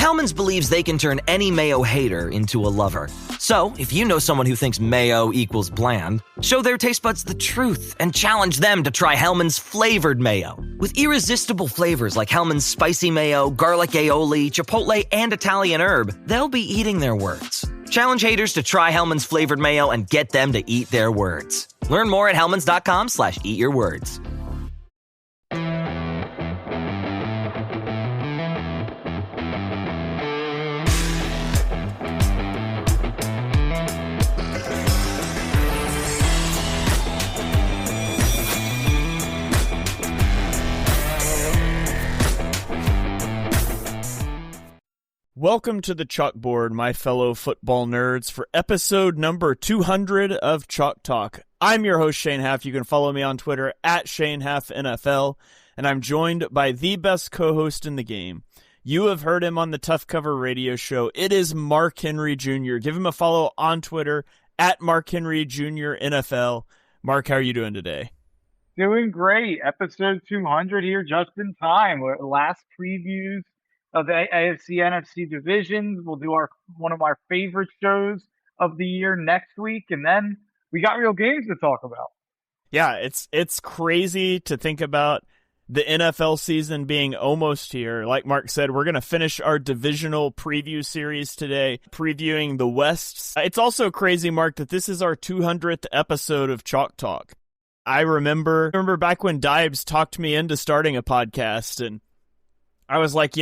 Hellmann's believes they can turn any mayo hater into a lover. So, if you know someone who thinks mayo equals bland, show their taste buds the truth and challenge them to try Hellmann's flavored mayo. With irresistible flavors like Hellmann's spicy mayo, garlic aioli, chipotle, and Italian herb, they'll be eating their words. Challenge haters to try Hellmann's flavored mayo and get them to eat their words. Learn more at hellmanns.com/eatyourwords. Welcome to the chalkboard, my fellow football nerds, for episode number 200 of Chalk Talk. I'm your host, Shane Haff. You can follow me on Twitter at ShaneHaffNFL, and I'm joined by the best co-host in the game. You have heard him on the Tough Cover radio show. It is Mark Henry Jr. Give him a follow on Twitter at Mark Henry Jr. NFL. Mark, how are you doing today? Doing great. Episode 200 here just in time. We're last previews of the AFC NFC divisions. We'll do one of our favorite shows of the year next week, and then we got real games to talk about. Yeah, it's crazy to think about the NFL season being almost here. Like Mark said, we're going to finish our divisional preview series today, previewing the West. It's also crazy, Mark, that this is our 200th episode of Chalk Talk. I remember back when Dibes talked me into starting a podcast, and I was like,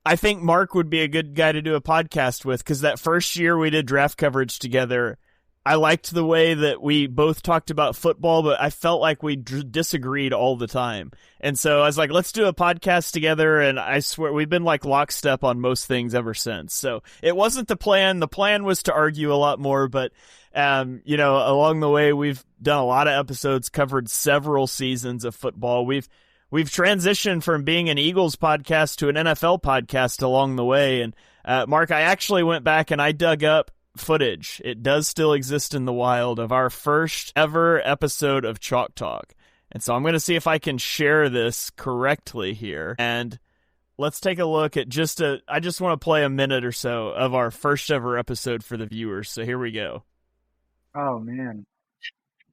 I think Mark would be a good guy to do a podcast with, because that first year we did draft coverage together, I liked the way that we both talked about football, but I felt like we disagreed all the time. And so I was like, let's do a podcast together, and I swear we've been like lockstep on most things ever since. So it wasn't the plan. The plan was to argue a lot more, but along the way we've done a lot of episodes, covered several seasons of football. We've transitioned from being an Eagles podcast to an NFL podcast along the way. And Mark, I actually went back and I dug up footage. It does still exist in the wild of our first ever episode of Chalk Talk. And so I'm going to see if I can share this correctly here. And let's take a look at I just want to play a minute or so of our first ever episode for the viewers. So here we go. Oh, man.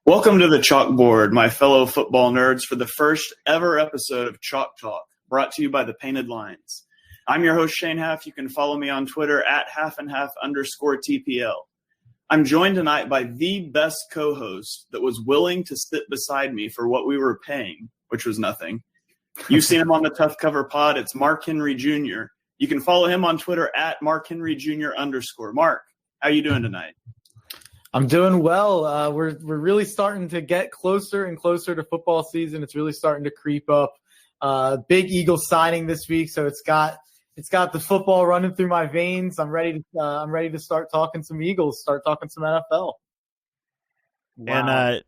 Welcome to the chalkboard, my fellow football nerds, for the first ever episode of Chalk Talk, brought to you by the Painted Lines. I'm your host, Shane Haff. You can follow me on Twitter at @halfandhalf_TPL. I'm joined tonight by the best co-host that was willing to sit beside me for what we were paying, which was nothing. You've seen him on the Tough Cover pod. It's Mark Henry Jr. You can follow him on Twitter at @MarkHenryJr_. Mark, how you doing tonight? I'm doing well. We're really starting to get closer and closer to football season. It's really starting to creep up. Big Eagles signing this week, so it's got the football running through my veins. I'm ready to start talking some Eagles, start talking some NFL. Wow. And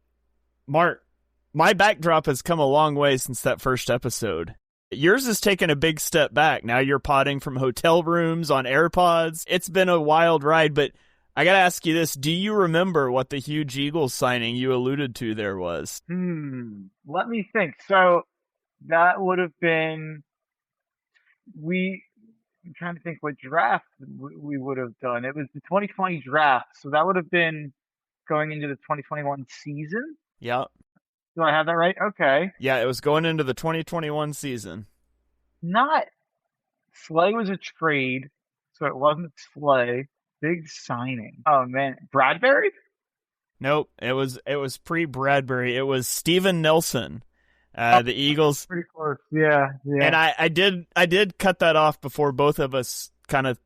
Mark, my backdrop has come a long way since that first episode. Yours has taken a big step back. Now you're potting from hotel rooms on AirPods. It's been a wild ride, but I got to ask you this. Do you remember what the huge Eagles signing you alluded to there was? Let me think. So that would have been, I'm trying to think what draft we would have done. It was the 2020 draft. So that would have been going into the 2021 season. Yeah. Do I have that right? Okay. Yeah, it was going into the 2021 season. Slay was a trade, so it wasn't Slay. Big signing. Oh man, Bradbury? Nope, it was pre-Bradbury. It was Steven Nelson. The Eagles. Pretty close. Yeah. And I did cut that off before both of us kind of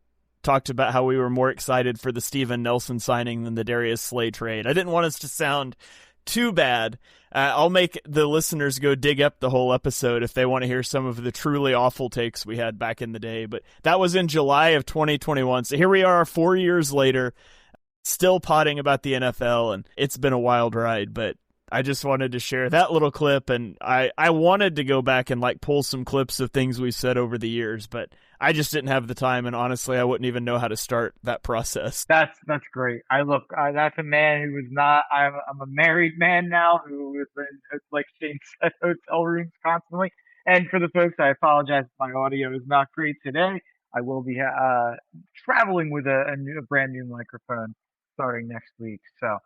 talked about how we were more excited for the Steven Nelson signing than the Darius Slay trade. I didn't want us to sound too bad. I'll make the listeners go dig up the whole episode if they want to hear some of the truly awful takes we had back in the day. But that was in July of 2021. So here we are 4 years later, still potting about the NFL, and it's been a wild ride. But I just wanted to share that little clip, and I wanted to go back and pull some clips of things we've said over the years, but I just didn't have the time, and honestly, I wouldn't even know how to start that process. That's great. That's a man who was not. I'm a married man now who is in, like Shane said, hotel rooms constantly. And for the folks, I apologize if my audio is not great today. I will be traveling with a brand new microphone starting next week. So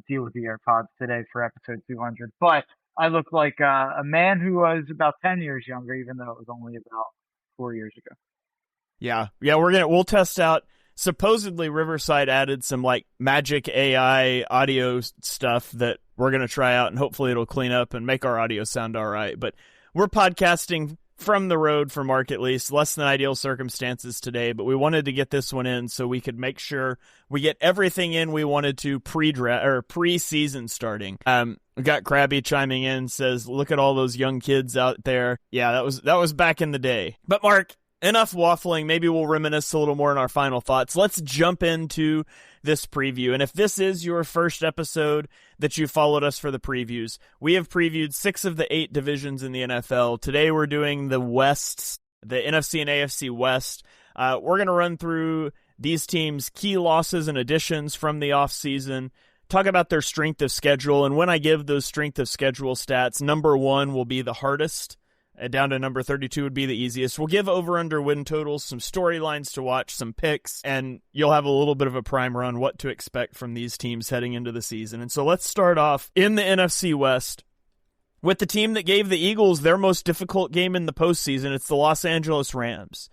deal with the AirPods today for episode 200. But I look like a man who was about 10 years younger, even though it was only about 4 years ago. Yeah, we'll test out. Supposedly Riverside added some like magic AI audio stuff that we're going to try out, and hopefully it'll clean up and make our audio sound all right. But we're podcasting from the road for Mark, at least less than ideal circumstances today, but we wanted to get this one in so we could make sure we get everything in we wanted to pre-season starting. We got Krabby chiming in, says, look at all those young kids out there. Yeah, that was back in the day. But Mark, enough waffling. Maybe we'll reminisce a little more in our final thoughts. Let's jump into this preview. And if this is your first episode that you followed us for the previews, we have previewed 6 of the 8 divisions in the NFL. Today we're doing the West, the NFC and AFC West. We're going to run through these teams' key losses and additions from the offseason, talk about their strength of schedule. And when I give those strength of schedule stats, number 1 will be the hardest. Down to number 32 would be the easiest. We'll give over-under win totals, some storylines to watch, some picks, and you'll have a little bit of a primer on what to expect from these teams heading into the season. And so let's start off in the NFC West with the team that gave the Eagles their most difficult game in the postseason. It's the Los Angeles Rams.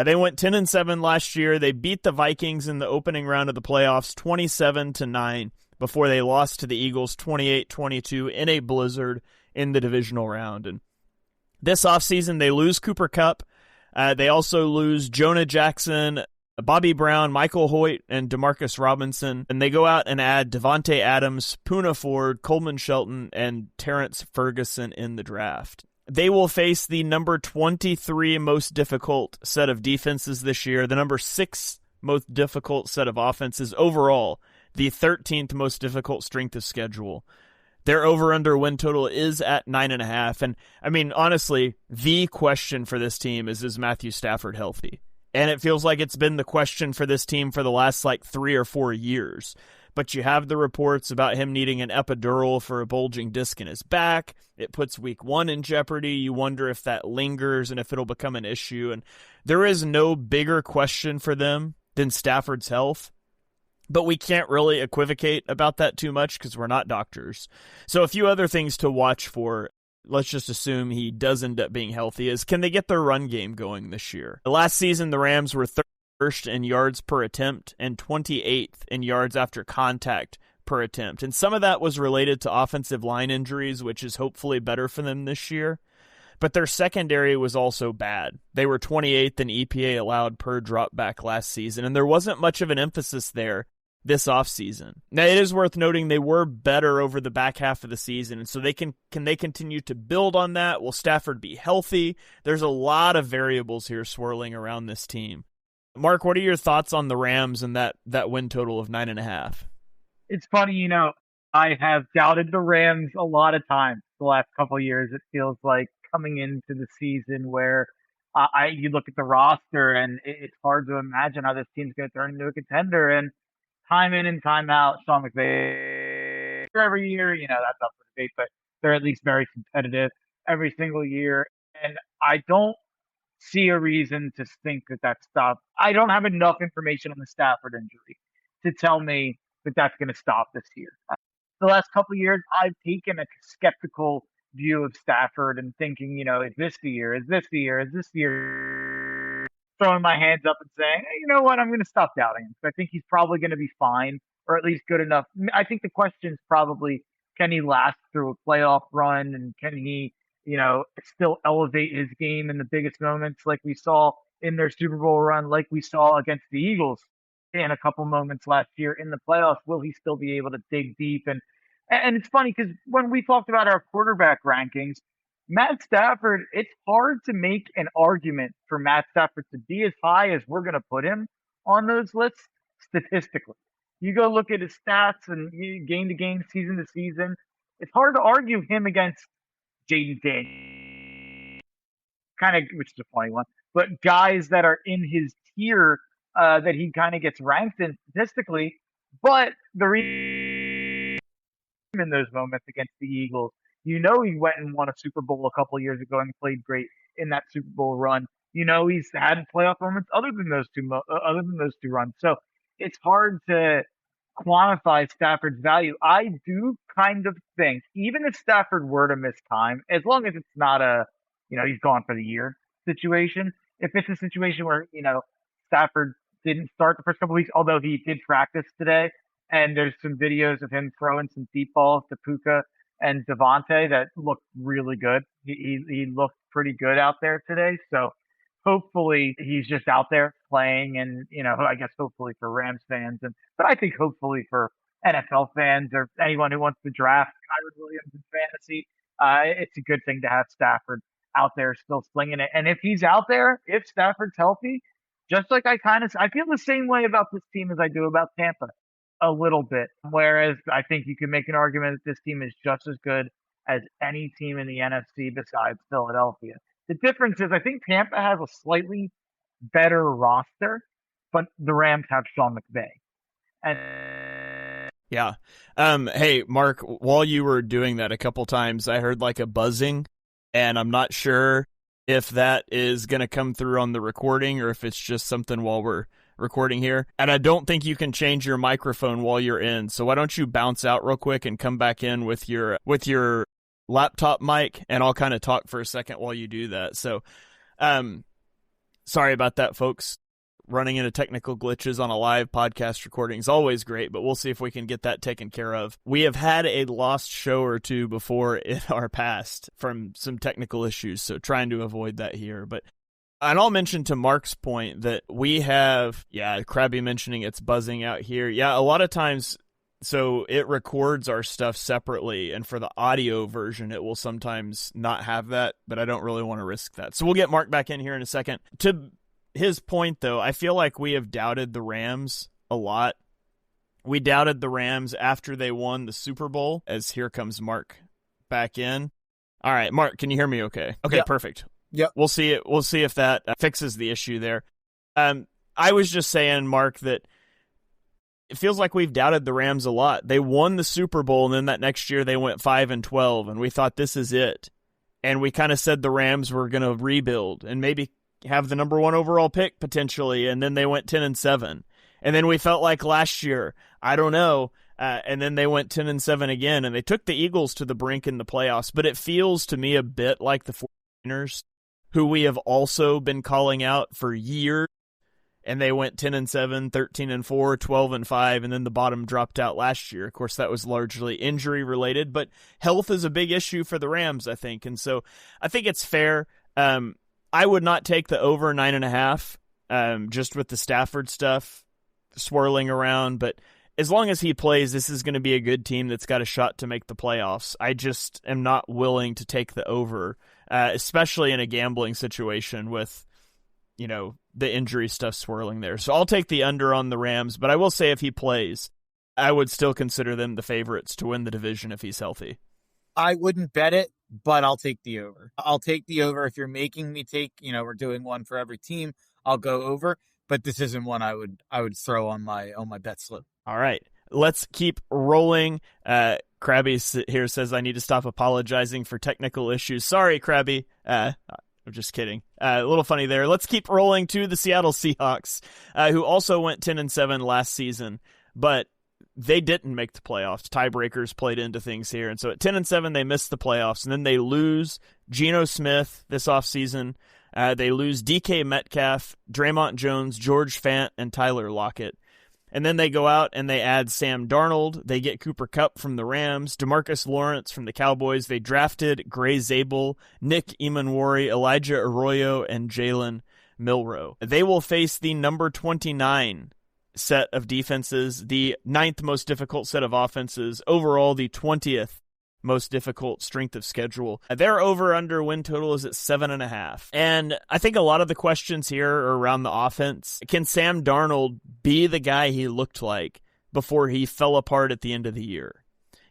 They went 10-7 last year. They beat the Vikings in the opening round of the playoffs 27-9 before they lost to the Eagles 28-22 in a blizzard in the divisional round. And this offseason, they lose Cooper Kupp. They also lose Jonah Jackson, Bobby Brown, Michael Hoyt, and Demarcus Robinson. And they go out and add Devontae Adams, Poona Ford, Coleman Shelton, and Terrence Ferguson in the draft. They will face the number 23 most difficult set of defenses this year, the number 6 most difficult set of offenses overall, the 13th most difficult strength of schedule. Their over-under win total is at 9.5. And, I mean, honestly, the question for this team is Matthew Stafford healthy? And it feels like it's been the question for this team for the last, 3 or 4 years. But you have the reports about him needing an epidural for a bulging disc in his back. It puts week 1 in jeopardy. You wonder if that lingers and if it'll become an issue. And there is no bigger question for them than Stafford's health. But we can't really equivocate about that too much because we're not doctors. So a few other things to watch for. Let's just assume he does end up being healthy. Is can they get their run game going this year? Last season, the Rams were first in yards per attempt and 28th in yards after contact per attempt. And some of that was related to offensive line injuries, which is hopefully better for them this year. But their secondary was also bad. They were 28th in EPA allowed per dropback last season, and there wasn't much of an emphasis there this offseason. Now, it is worth noting they were better over the back half of the season, and so they can they continue to build on that? Will Stafford be healthy? There's a lot of variables here swirling around this team. Mark, what are your thoughts on the Rams and that win total of 9.5? It's funny, I have doubted the Rams a lot of times the last couple of years. It feels like coming into the season where you look at the roster and it's hard to imagine how this team's going to turn into a contender. And time in and time out, Sean McVay, every year, that's up for debate, but they're at least very competitive every single year. And I don't see a reason to think that stopped. I don't have enough information on the Stafford injury to tell me that that's going to stop this year. The last couple of years, I've taken a skeptical view of Stafford and thinking, is this the year? Is this the year? Is this the year? Throwing my hands up and saying, hey, you know what? I'm going to stop doubting him. I think he's probably going to be fine, or at least good enough. I think the question is probably, can he last through a playoff run, and can he, still elevate his game in the biggest moments like we saw in their Super Bowl run, like we saw against the Eagles in a couple moments last year in the playoffs? Will he still be able to dig deep? And it's funny because when we talked about our quarterback rankings, Matt Stafford, it's hard to make an argument for Matt Stafford to be as high as we're going to put him on those lists statistically. You go look at his stats and game to game, season to season. It's hard to argue him against Jaden Daniels, which is a funny one, but guys that are in his tier that he kind of gets ranked in statistically. But the reason in those moments against the Eagles, he went and won a Super Bowl a couple of years ago and played great in that Super Bowl run. he's had playoff moments other than those two runs. So it's hard to quantify Stafford's value. I do kind of think, even if Stafford were to miss time, as long as it's not he's gone for the year situation. If it's a situation where, Stafford didn't start the first couple of weeks, although he did practice today, and there's some videos of him throwing some deep balls to Puka and Devontae that looked really good. He looked pretty good out there today. So hopefully he's just out there playing, and, I guess hopefully for Rams fans, but I think hopefully for NFL fans or anyone who wants to draft Kyron Williams in fantasy, it's a good thing to have Stafford out there still slinging it. And if he's out there, if Stafford's healthy, just like I feel the same way about this team as I do about Tampa a little bit. Whereas I think you can make an argument that this team is just as good as any team in the NFC besides Philadelphia. The difference is I think Tampa has a slightly better roster, but the Rams have Sean McVay. And yeah. Hey, Mark, while you were doing that a couple times, I heard like a buzzing, and I'm not sure if that is going to come through on the recording or if it's just something while we're recording here. And I don't think you can change your microphone while you're in. So why don't you bounce out real quick and come back in with your laptop mic, and I'll kind of talk for a second while you do that. So, sorry about that, folks. Running into technical glitches on a live podcast recording is always great, but we'll see if we can get that taken care of. We have had a lost show or two before in our past from some technical issues, so trying to avoid that here. And I'll mention to Mark's point that we have, Krabby mentioning it's buzzing out here. Yeah, a lot of times, so it records our stuff separately, and for the audio version, it will sometimes not have that, but I don't really want to risk that. So we'll get Mark back in here in a second. To his point, though, I feel like we have doubted the Rams a lot. We doubted the Rams after they won the Super Bowl, as here comes Mark back in. All right, Mark, can you hear me okay? Okay, yep. Perfect. Yep. We'll see if that fixes the issue there. I was just saying, Mark, that it feels like we've doubted the Rams a lot. They won the Super Bowl, and then that next year they went 5-12, and we thought this is it. And we kind of said the Rams were going to rebuild and maybe have the number 1 overall pick potentially, and then they went 10-7. And then we felt like last year, I don't know, and then they went 10-7 again, and they took the Eagles to the brink in the playoffs. But it feels to me a bit like the 49ers, who we have also been calling out for years, and they went 10-7, 13-4, 12-5, and then the bottom dropped out last year. Of course, that was largely injury related, but health is a big issue for the Rams, I think. And so I think it's fair. I would not take the over 9.5, just with the Stafford stuff swirling around. But as long as he plays, this is going to be a good team that's got a shot to make the playoffs. I just am not willing to take the over, especially in a gambling situation with, the injury stuff swirling there. So I'll take the under on the Rams, but I will say if he plays, I would still consider them the favorites to win the division if he's healthy. I wouldn't bet it, but I'll take the over. I'll take the over. If you're making me take, we're doing one for every team, I'll go over, but this isn't one I would throw on my bet slip. All right. Let's keep rolling. Krabby here says I need to stop apologizing for technical issues. Sorry, Krabby. I'm just kidding. A little funny there. Let's keep rolling to the Seattle Seahawks, who also went 10-7 last season, but they didn't make the playoffs. Tiebreakers played into things here. And so at 10-7, they missed the playoffs. And then they lose Geno Smith this offseason. They lose DK Metcalf, Draymond Jones, George Fant, and Tyler Lockett. And then they go out and they add Sam Darnold. They get Cooper Kupp from the Rams, DeMarcus Lawrence from the Cowboys. They drafted Gray Zabel, Nick Emanwari, Elijah Arroyo, and Jalen Milroe. They will face the number 29 set of defenses, the 9th most difficult set of offenses, overall the 20th most difficult strength of schedule. Their over-under win total is at 7.5. And I think a lot of the questions here are around the offense. Can Sam Darnold be the guy he looked like before he fell apart at the end of the year?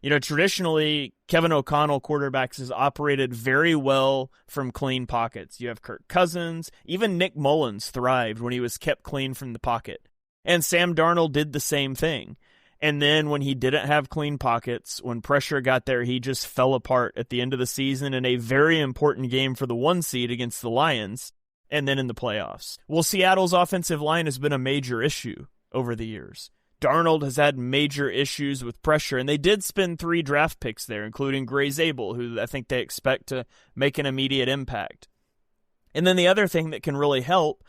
Traditionally, Kevin O'Connell quarterbacks has operated very well from clean pockets. You have Kirk Cousins, even Nick Mullins thrived when he was kept clean from the pocket. And Sam Darnold did the same thing. And then when he didn't have clean pockets, when pressure got there, he just fell apart at the end of the season in a very important game for the 1 seed against the Lions. and then in the playoffs. Well, Seattle's offensive line has been a major issue over the years. Darnold has had major issues with pressure, and they did spend 3 draft picks there, including Gray Zabel, who I think they expect to make an immediate impact. And then the other thing that can really help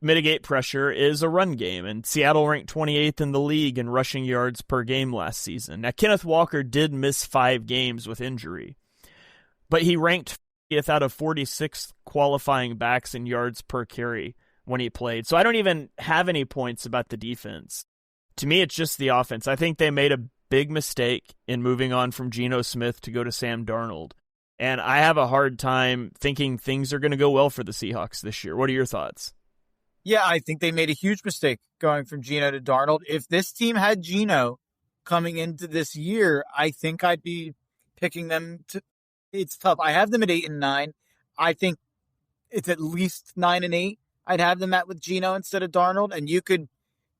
mitigate pressure is a run game, and Seattle ranked 28th in the league in rushing yards per game last season. Now, Kenneth Walker did miss 5 games with injury, but he ranked 50th out of 46 qualifying backs in yards per carry when he played. So I don't even have any points about the defense. To me, it's just the offense. I think they made a big mistake in moving on from Geno Smith to go to Sam Darnold. And I have a hard time thinking things are going to go well for the Seahawks this year. What are your thoughts? Yeah, I think they made a huge mistake going from Geno to Darnold. If this team had Geno coming into this year, I think I'd be picking them to. It's tough. I have them at 8-9. I think it's at least 9-8. I'd have them at with Geno instead of Darnold, and you could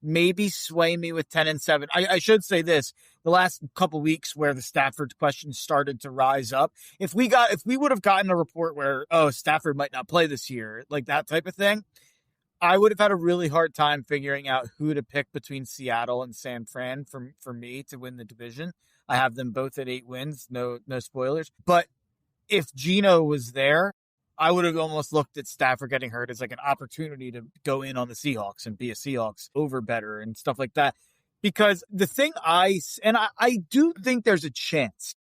maybe sway me with 10-7. I should say this: the last couple weeks where the Stafford question started to rise up, if we would have gotten a report where Stafford might not play this year, like that type of thing, I would have had a really hard time figuring out who to pick between Seattle and San Fran for me to win the division. I have them both at 8 wins. No spoilers. But if Geno was there, I would have almost looked at Stafford getting hurt as like an opportunity to go in on the Seahawks and be a Seahawks over better and stuff like that. Because the thing I do think there's a chance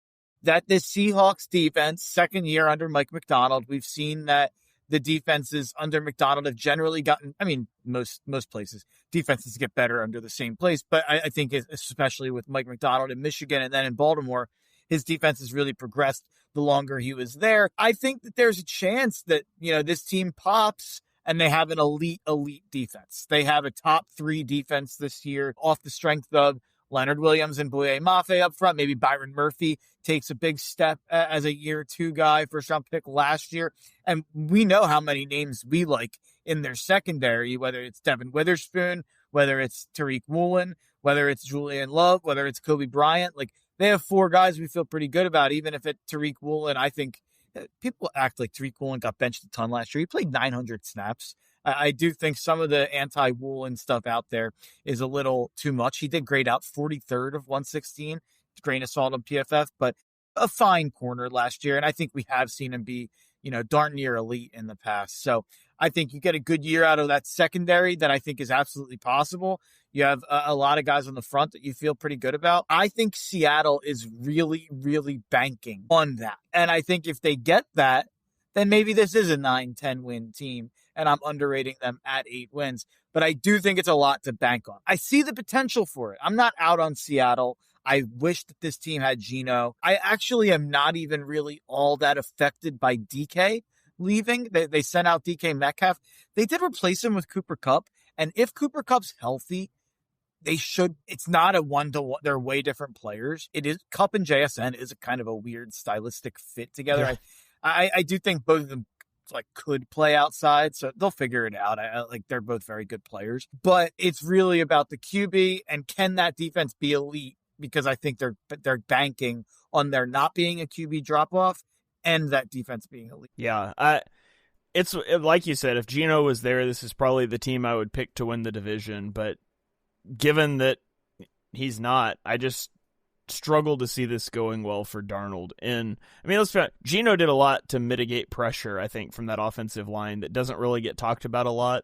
that this Seahawks defense, second year under Mike Macdonald, we've seen that the defenses under Macdonald have generally gotten, I mean, most places, defenses get better under the same place. But I think especially with Mike Macdonald in Michigan and then in Baltimore, his defense has really progressed the longer he was there. I think that there's a chance that, this team pops and they have an elite defense. They have a top 3 defense this year off the strength of Leonard Williams and Boye Mafe up front. Maybe Byron Murphy takes a big step as a year 2 guy, first round pick last year. And we know how many names we like in their secondary, whether it's Devin Witherspoon, whether it's Tariq Woolen, whether it's Julian Love, whether it's Kobe Bryant. Like, they have 4 guys we feel pretty good about, even if it's Tariq Woolen. I think people act like Tariq Woolen got benched a ton last year. He played 900 snaps. I do think some of the anti-Woolen stuff out there is a little too much. He did grade out 43rd of 116, grain of salt on PFF, but a fine corner last year. And I think we have seen him be, darn near elite in the past. So I think you get a good year out of that secondary that I think is absolutely possible. You have a lot of guys on the front that you feel pretty good about. I think Seattle is really, really banking on that. And I think if they get that, then maybe this is a 9-10 win team, and I'm underrating them at 8 wins. But I do think it's a lot to bank on. I see the potential for it. I'm not out on Seattle. I wish that this team had Geno. I actually am not even really all that affected by DK leaving. They sent out DK Metcalf. They did replace him with Cooper Kupp. And if Cooper Kupp's healthy, it's not a 1-to-1. They're way different players. It is Kupp and JSN is a kind of a weird stylistic fit together. Yeah. I do think both of them could play outside, so they'll figure it out. They're both very good players, but it's really about the QB and can that defense be elite? Because I think they're banking on there not being a QB drop off and that defense being elite. Yeah, it's like you said, if Geno was there, this is probably the team I would pick to win the division. But given that he's not, I just struggle to see this going well for Darnold. And I mean, Geno did a lot to mitigate pressure, I think, from that offensive line that doesn't really get talked about a lot.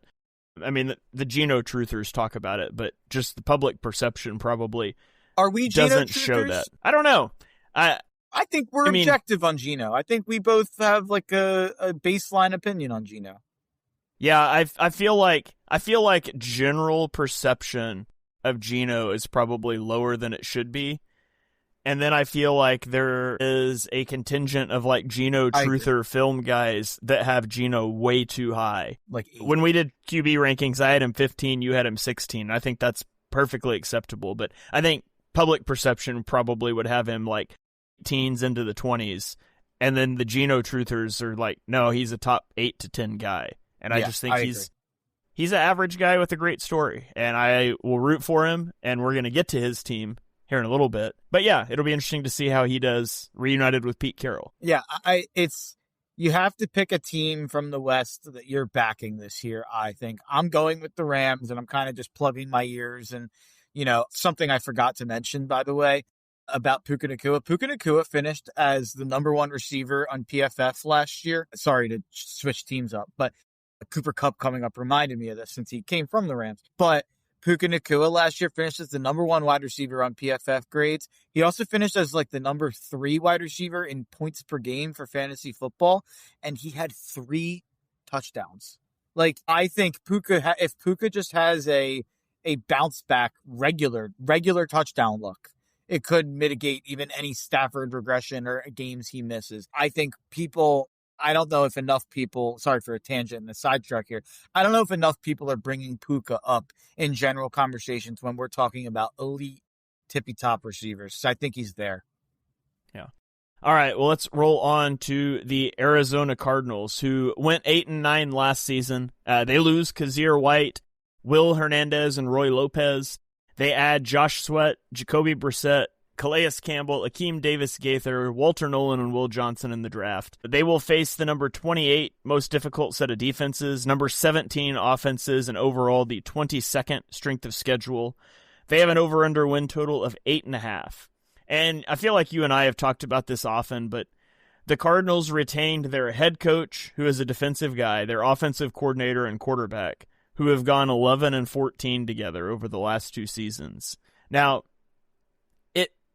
I mean, the Geno truthers talk about it, but just the public perception probably doesn't show that. I don't know. I think we're objective on Geno. I think we both have a baseline opinion on Geno. Yeah, I feel like general perception of Geno is probably lower than it should be. And then I feel like there is a contingent of Geno truther film guys that have Geno way too high. When we did QB rankings, I had him 15, you had him 16. I think that's perfectly acceptable. But I think public perception probably would have him teens into the 20s. And then the Geno truthers are no, he's a top 8 to 10 guy. And I just think he's an average guy with a great story. And I will root for him, and we're going to get to his team here in a little bit. But yeah, it'll be interesting to see how he does reunited with Pete Carroll. Yeah, it's you have to pick a team from the West that you're backing this year, I think. I'm going with the Rams, and I'm kind of just plugging my ears. And, something I forgot to mention, by the way, about Puka Nacua. Puka Nacua finished as the number 1 receiver on PFF last year. Sorry to switch teams up, but Cooper Kupp coming up reminded me of this since he came from the Rams. But Puka Nacua last year finished as the number 1 wide receiver on PFF grades. He also finished as the number 3 wide receiver in points per game for fantasy football, and he had 3 touchdowns. I think if Puka just has a bounce back regular touchdown look, it could mitigate even any Stafford regression or games he misses. I think I don't know if enough people, sorry for a tangent and a sidetrack here. I don't know if enough people are bringing Puka up in general conversations when we're talking about elite tippy top receivers. So I think he's there. Yeah. All right. Well, let's roll on to the Arizona Cardinals, who went 8-9 last season. They lose Kazir White, Will Hernandez, and Roy Lopez. They add Josh Sweat, Jacoby Brissett, Calais Campbell, Akeem Davis-Gaither, Walter Nolan, and Will Johnson in the draft. They will face the number 28 most difficult set of defenses, number 17 offenses, and overall the 22nd strength of schedule. They have an over-under win total of 8.5. And I feel like you and I have talked about this often, but the Cardinals retained their head coach, who is a defensive guy, their offensive coordinator and quarterback, who have gone 11-14 together over the last 2 seasons. Now,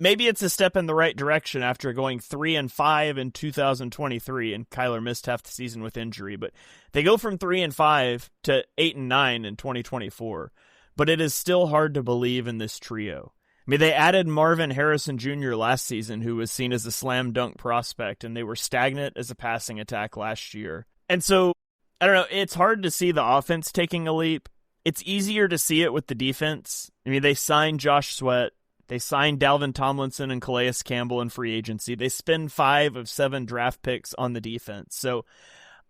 maybe it's a step in the right direction after going 3-5 in 2023, and Kyler missed half the season with injury. But they go from 3-5 to 8-9 in 2024. But it is still hard to believe in this trio. I mean, they added Marvin Harrison Jr. last season, who was seen as a slam dunk prospect, and they were stagnant as a passing attack last year. And so, I don't know, it's hard to see the offense taking a leap. It's easier to see it with the defense. I mean, they signed Josh Sweat. They signed Dalvin Tomlinson and Calais Campbell in free agency. They spend 5 of 7 draft picks on the defense. So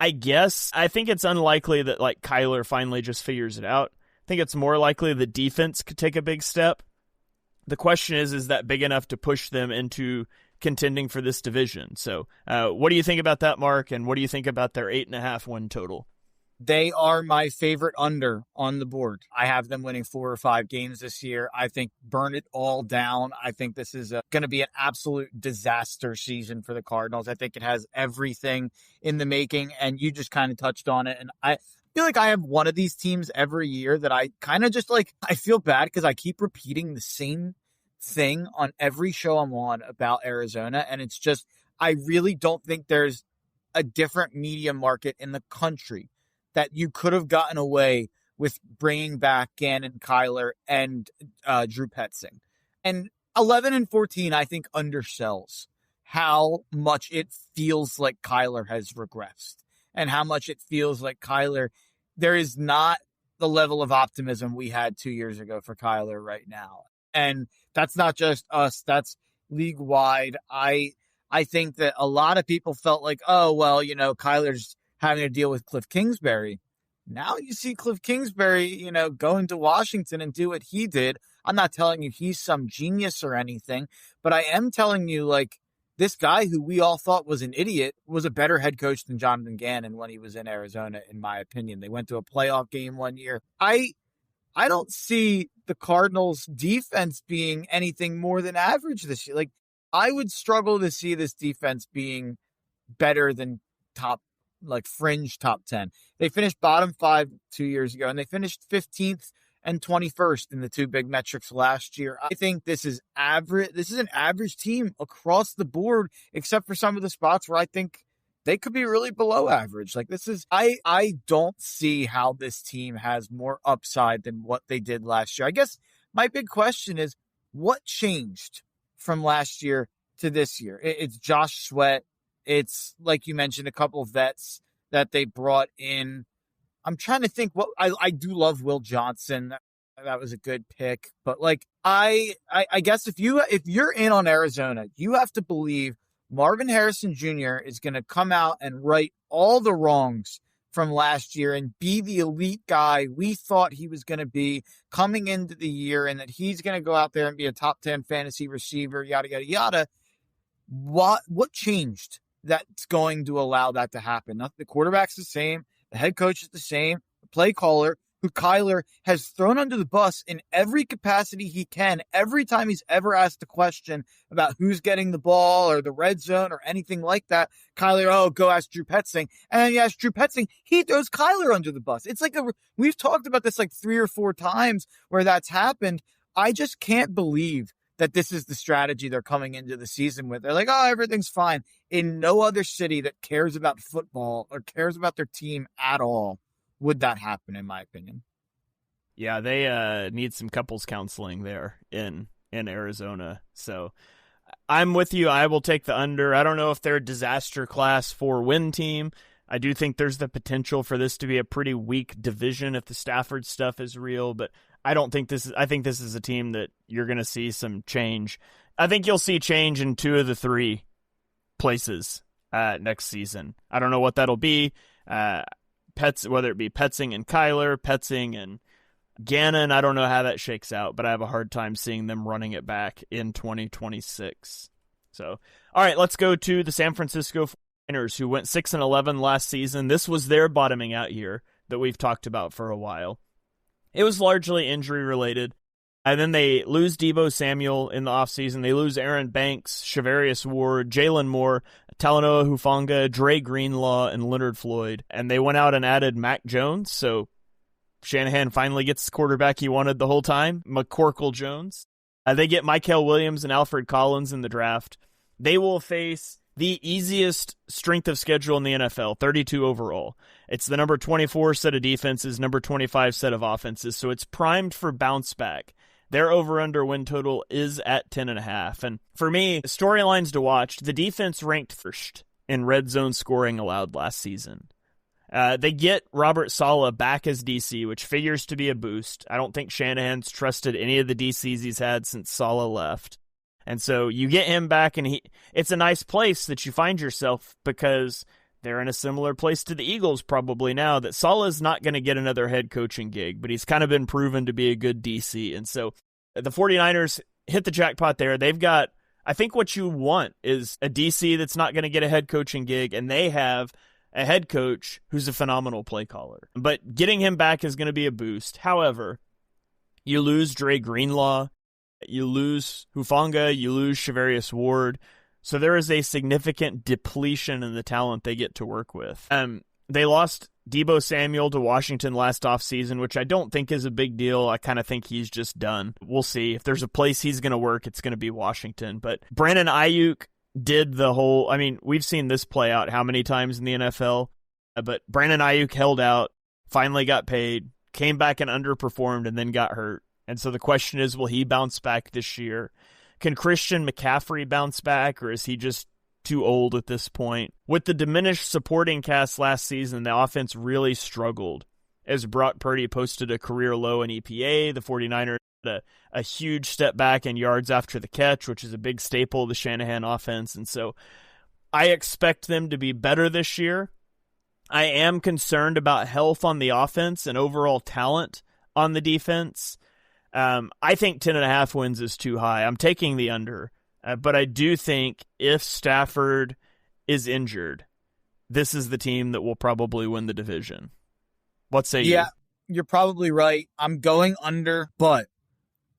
I think it's unlikely that Kyler finally just figures it out. I think it's more likely the defense could take a big step. The question is that big enough to push them into contending for this division? So what do you think about that, Mark? And what do you think about their 8.5 win total? They are my favorite under on the board. I have them winning 4 or 5 games this year. I think burn it all down. I think this is going to be an absolute disaster season for the Cardinals. I think it has everything in the making, and you just kind of touched on it. And I feel like I have one of these teams every year that I kind of just I feel bad because I keep repeating the same thing on every show I'm on about Arizona. And it's just, I really don't think there's a different media market in the country that you could have gotten away with bringing back Gannon, Kyler, and Drew Petzing. And 11-14, I think, undersells how much it feels like Kyler has regressed and how much it feels like Kyler, there is not the level of optimism we had 2 years ago for Kyler right now. And that's not just us, that's league-wide. I think that a lot of people felt like, oh, well, Kyler's having to deal with Cliff Kingsbury. Now you see Cliff Kingsbury, going to Washington and do what he did. I'm not telling you he's some genius or anything, but I am telling you, this guy who we all thought was an idiot was a better head coach than Jonathan Gannon when he was in Arizona, in my opinion. They went to a playoff game one year. I don't see the Cardinals defense being anything more than average this year. I would struggle to see this defense being better than fringe top 10. They finished bottom 5 2 years ago, and they finished 15th and 21st in the 2 big metrics last year. I think this is average. This is an average team across the board, except for some of the spots where I think they could be really below average. I don't see how this team has more upside than what they did last year. I guess my big question is, what changed from last year to this year? It's Josh Sweat. It's, like you mentioned, a couple of vets that they brought in. I'm trying to think I do love Will Johnson. That was a good pick. But I guess if you're in on Arizona, you have to believe Marvin Harrison Jr. is going to come out and right all the wrongs from last year and be the elite guy we thought he was going to be coming into the year, and that he's going to go out there and be a top 10 fantasy receiver, yada, yada, yada. What changed that's going to allow that to happen. The quarterback's the same. The head coach is the same. The play caller, who Kyler has thrown under the bus in every capacity he can, every time he's ever asked a question about who's getting the ball or the red zone or anything like that. Kyler, go ask Drew Petzing. And then you ask Drew Petzing, he throws Kyler under the bus. It's like we've talked about this like 3 or 4 times where that's happened. I just can't believe that this is the strategy they're coming into the season with. They're like, everything's fine. In no other city that cares about football or cares about their team at all would that happen, in my opinion. Yeah, they need some couples counseling there in Arizona. So I'm with you. I will take the under. I don't know if they're a disaster class 4-win team. I do think there's the potential for this to be a pretty weak division if the Stafford stuff is real, but I think this is a team that you're going to see some change. I think you'll see change in 2 of the 3 places next season. I don't know what that'll be. Whether it be Petzing and Kyler, Petzing and Gannon, I don't know how that shakes out, but I have a hard time seeing them running it back in 2026. So, all right, let's go to the San Francisco 49ers, who went 6-11 last season. This was their bottoming out year that we've talked about for a while. It was largely injury related. And then they lose Deebo Samuel in the offseason. They lose Aaron Banks, Shavarius Ward, Jalen Moore, Talanoa Hufanga, Dre Greenlaw, and Leonard Floyd. And they went out and added Mac Jones. So Shanahan finally gets the quarterback he wanted the whole time, McCorkle Jones. They get Mykel Williams and Alfred Collins in the draft. They will face the easiest strength of schedule in the NFL, 32 overall. It's the number 24 set of defenses, number 25 set of offenses. So it's primed for bounce back. Their over-under win total is at 10.5. And for me, storylines to watch, the defense ranked first in red zone scoring allowed last season. They get Robert Saleh back as DC, which figures to be a boost. I don't think Shanahan's trusted any of the DCs he's had since Saleh left. And so you get him back, and it's a nice place that you find yourself because they're in a similar place to the Eagles probably now, that Saleh's not going to get another head coaching gig, but he's kind of been proven to be a good DC. And so the 49ers hit the jackpot there. They've got, I think what you want is a DC that's not going to get a head coaching gig, and they have a head coach who's a phenomenal play caller. But getting him back is going to be a boost. However, you lose Dre Greenlaw, you lose Hufanga, you lose Shavarius Ward. So there is a significant depletion in the talent they get to work with. They lost Deebo Samuel to Washington last offseason, which I don't think is a big deal. I kind of think he's just done. We'll see. If there's a place he's going to work, it's going to be Washington. But Brandon Ayuk did the whole, we've seen this play out how many times in the NFL, but Brandon Ayuk held out, finally got paid, came back and underperformed, and then got hurt. And so the question is, will he bounce back this year? Can Christian McCaffrey bounce back, or is he just too old at this point? With the diminished supporting cast last season, the offense really struggled. As Brock Purdy posted a career low in EPA, the 49ers had a huge step back in yards after the catch, which is a big staple of the Shanahan offense. And so I expect them to be better this year. I am concerned about health on the offense and overall talent on the defense. I think 10.5 wins is too high. I'm taking the under. But I do think if Stafford is injured, this is the team that will probably win the division. What say you? Yeah, you're probably right. I'm going under, but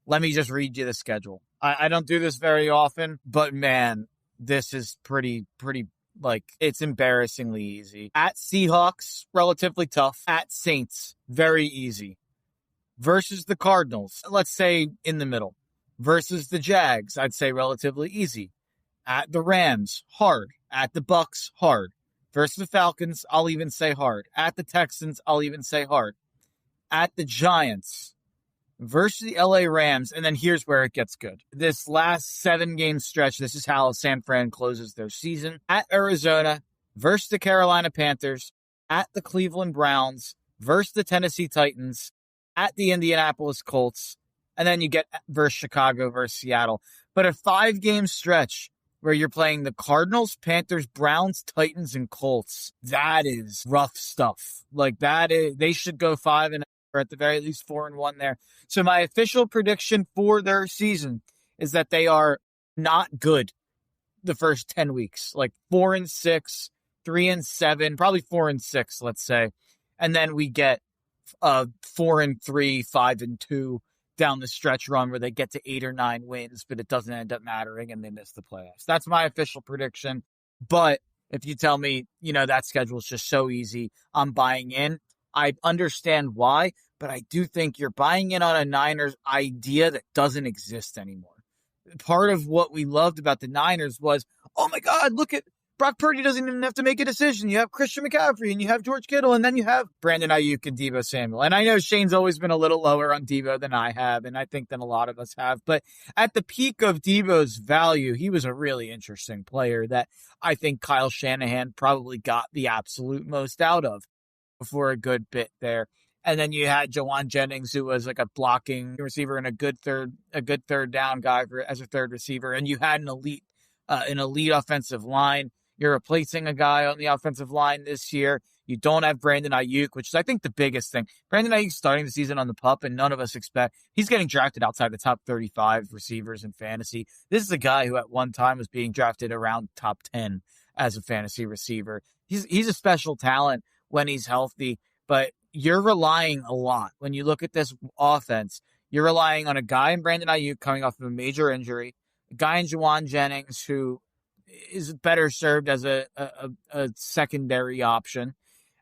let me just read you the schedule. I don't do this very often, but man, this is pretty, it's embarrassingly easy. At Seahawks, relatively tough. At Saints, very easy. Versus the Cardinals, let's say in the middle. Versus the Jags, I'd say relatively easy. At the Rams, hard. At the Bucks, hard. Versus the Falcons, I'll even say hard. At the Texans, I'll even say hard. At the Giants, versus the LA Rams, and then here's where it gets good. This last 7-game stretch, this is how San Fran closes their season. At Arizona, versus the Carolina Panthers. At the Cleveland Browns, versus the Tennessee Titans. At the Indianapolis Colts. And then you get versus Chicago, versus Seattle. But a 5-game stretch where you're playing the Cardinals, Panthers, Browns, Titans, and Colts. That is rough stuff. They should go 5-0, or at the very least 4-1 there. So my official prediction for their season is that they are not good. the first 10 weeks, like 4-6, 3-7, probably 4-6, let's say. And then we get 4-3, 5-2 down the stretch run where they get to 8 or 9 wins, but it doesn't end up mattering and they miss the playoffs. That's my official prediction. But if you tell me, that schedule is just so easy, I'm buying in. I understand why, but I do think you're buying in on a Niners idea that doesn't exist anymore. Part of what we loved about the Niners was, oh my God, look at Brock Purdy doesn't even have to make a decision. You have Christian McCaffrey and you have George Kittle and then you have Brandon Ayuk and Deebo Samuel. And I know Shane's always been a little lower on Deebo than I have, and I think than a lot of us have. But at the peak of Deebo's value, he was a really interesting player that I think Kyle Shanahan probably got the absolute most out of for a good bit there. And then you had Jawan Jennings, who was like a blocking receiver and a good third down guy as a third receiver. And you had an elite offensive line. You're replacing a guy on the offensive line this year. You don't have Brandon Ayuk, which is, I think, the biggest thing. Brandon Ayuk starting the season on the pup, and none of us expect he's getting drafted outside the top 35 receivers in fantasy. This is a guy who at one time was being drafted around top 10 as a fantasy receiver. He's a special talent when he's healthy, but you're relying a lot. When you look at this offense, you're relying on a guy in Brandon Ayuk coming off of a major injury, a guy in Jawan Jennings who is better served as a secondary option,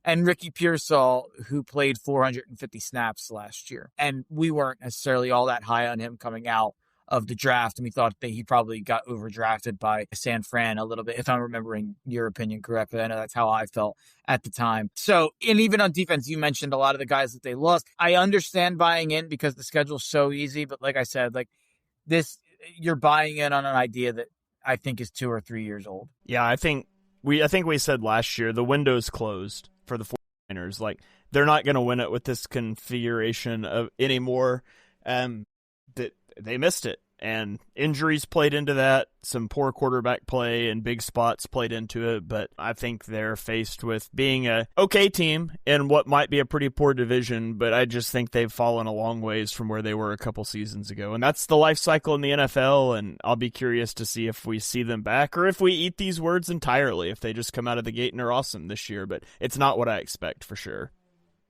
and Ricky Pearsall, who played 450 snaps last year. And we weren't necessarily all that high on him coming out of the draft, and we thought that he probably got overdrafted by San Fran a little bit, if I'm remembering your opinion correctly. I know that's how I felt at the time. So, and even on defense, you mentioned a lot of the guys that they lost. I understand buying in because the schedule's so easy, but like I said, like this, you're buying in on an idea that I think is 2 or 3 years old. Yeah, I think we said last year the window's closed for the 49ers. Like, they're not going to win it with this configuration of anymore. That they missed it, and injuries played into that. Some poor quarterback play and big spots played into it. But I think they're faced with being a okay team in what might be a pretty poor division. But I just think they've fallen a long ways from where they were a couple seasons ago, and that's the life cycle in the NFL. And I'll be curious to see if we see them back or if we eat these words entirely. If they just come out of the gate and are awesome this year, but it's not what I expect for sure.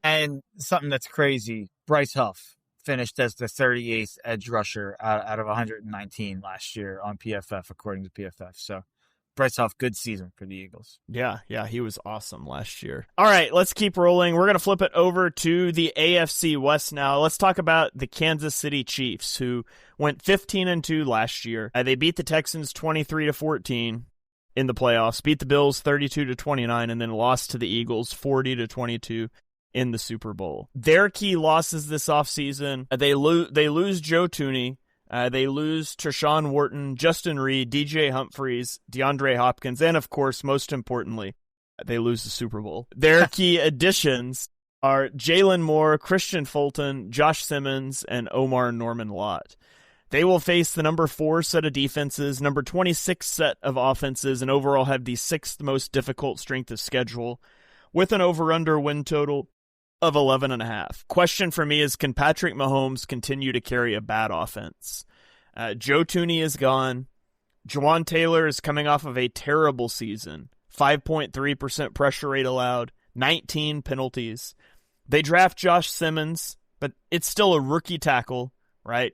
And something that's crazy: Bryce Huff finished as the 38th edge rusher out of 119 last year on PFF, according to PFF. So Bryce Huff, good season for the Eagles. Yeah, he was awesome last year. All right, let's keep rolling. We're going to flip it over to the AFC West now. Let's talk about the Kansas City Chiefs, who went 15-2 last year. They beat the Texans 23-14 in the playoffs, beat the Bills 32-29, and then lost to the Eagles 40-22. In the Super Bowl. Their key losses this offseason, they lose Joe Thuney, they lose Treshaun Wharton, Justin Reed, DJ Humphries, DeAndre Hopkins, and of course, most importantly, they lose the Super Bowl. Their key additions are Jalen Moore, Christian Fulton, Josh Simmons, and Omar Norman Lott. They will face the number 4 set of defenses, number 26 set of offenses, and overall have the 6th most difficult strength of schedule, with an over-under win total of 11.5. Question for me is, can Patrick Mahomes continue to carry a bad offense? Joe Thuney is gone. Jawan Taylor is coming off of a terrible season. 5.3% pressure rate allowed, 19 penalties. They draft Josh Simmons, but it's still a rookie tackle, right?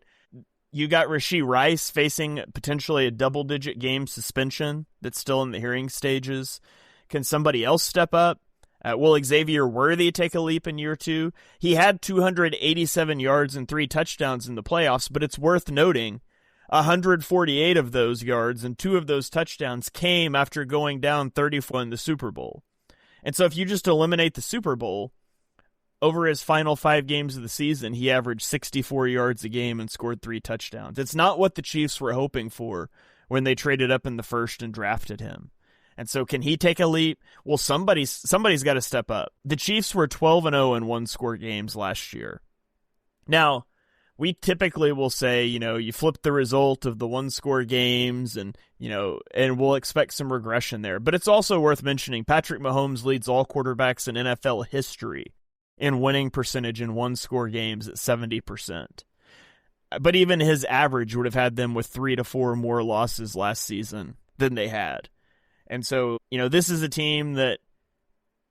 You got Rashee Rice facing potentially a double-digit game suspension that's still in the hearing stages. Can somebody else step up? Will Xavier Worthy take a leap in year 2? He had 287 yards and 3 touchdowns in the playoffs, but it's worth noting 148 of those yards and 2 of those touchdowns came after going down 34 in the Super Bowl. And so if you just eliminate the Super Bowl, over his final 5 games of the season, he averaged 64 yards a game and scored 3 touchdowns. It's not what the Chiefs were hoping for when they traded up in the first and drafted him. And so can he take a leap? Well, somebody's got to step up. The Chiefs were 12-0 in one-score games last year. Now, we typically will say, you flip the result of the one-score games and we'll expect some regression there. But it's also worth mentioning Patrick Mahomes leads all quarterbacks in NFL history in winning percentage in one-score games at 70%. But even his average would have had them with 3 to 4 more losses last season than they had. And so, this is a team that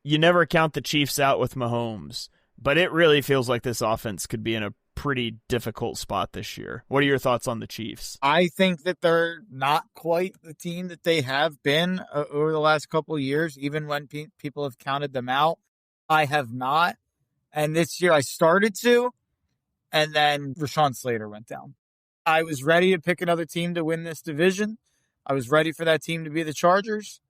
you never count the Chiefs out with Mahomes, but it really feels like this offense could be in a pretty difficult spot this year. What are your thoughts on the Chiefs? I think that they're not quite the team that they have been over the last couple of years, even when people have counted them out. I have not. And this year I started to, and then Rashawn Slater went down. I was ready to pick another team to win this division. I was ready for that team to be the Chargers,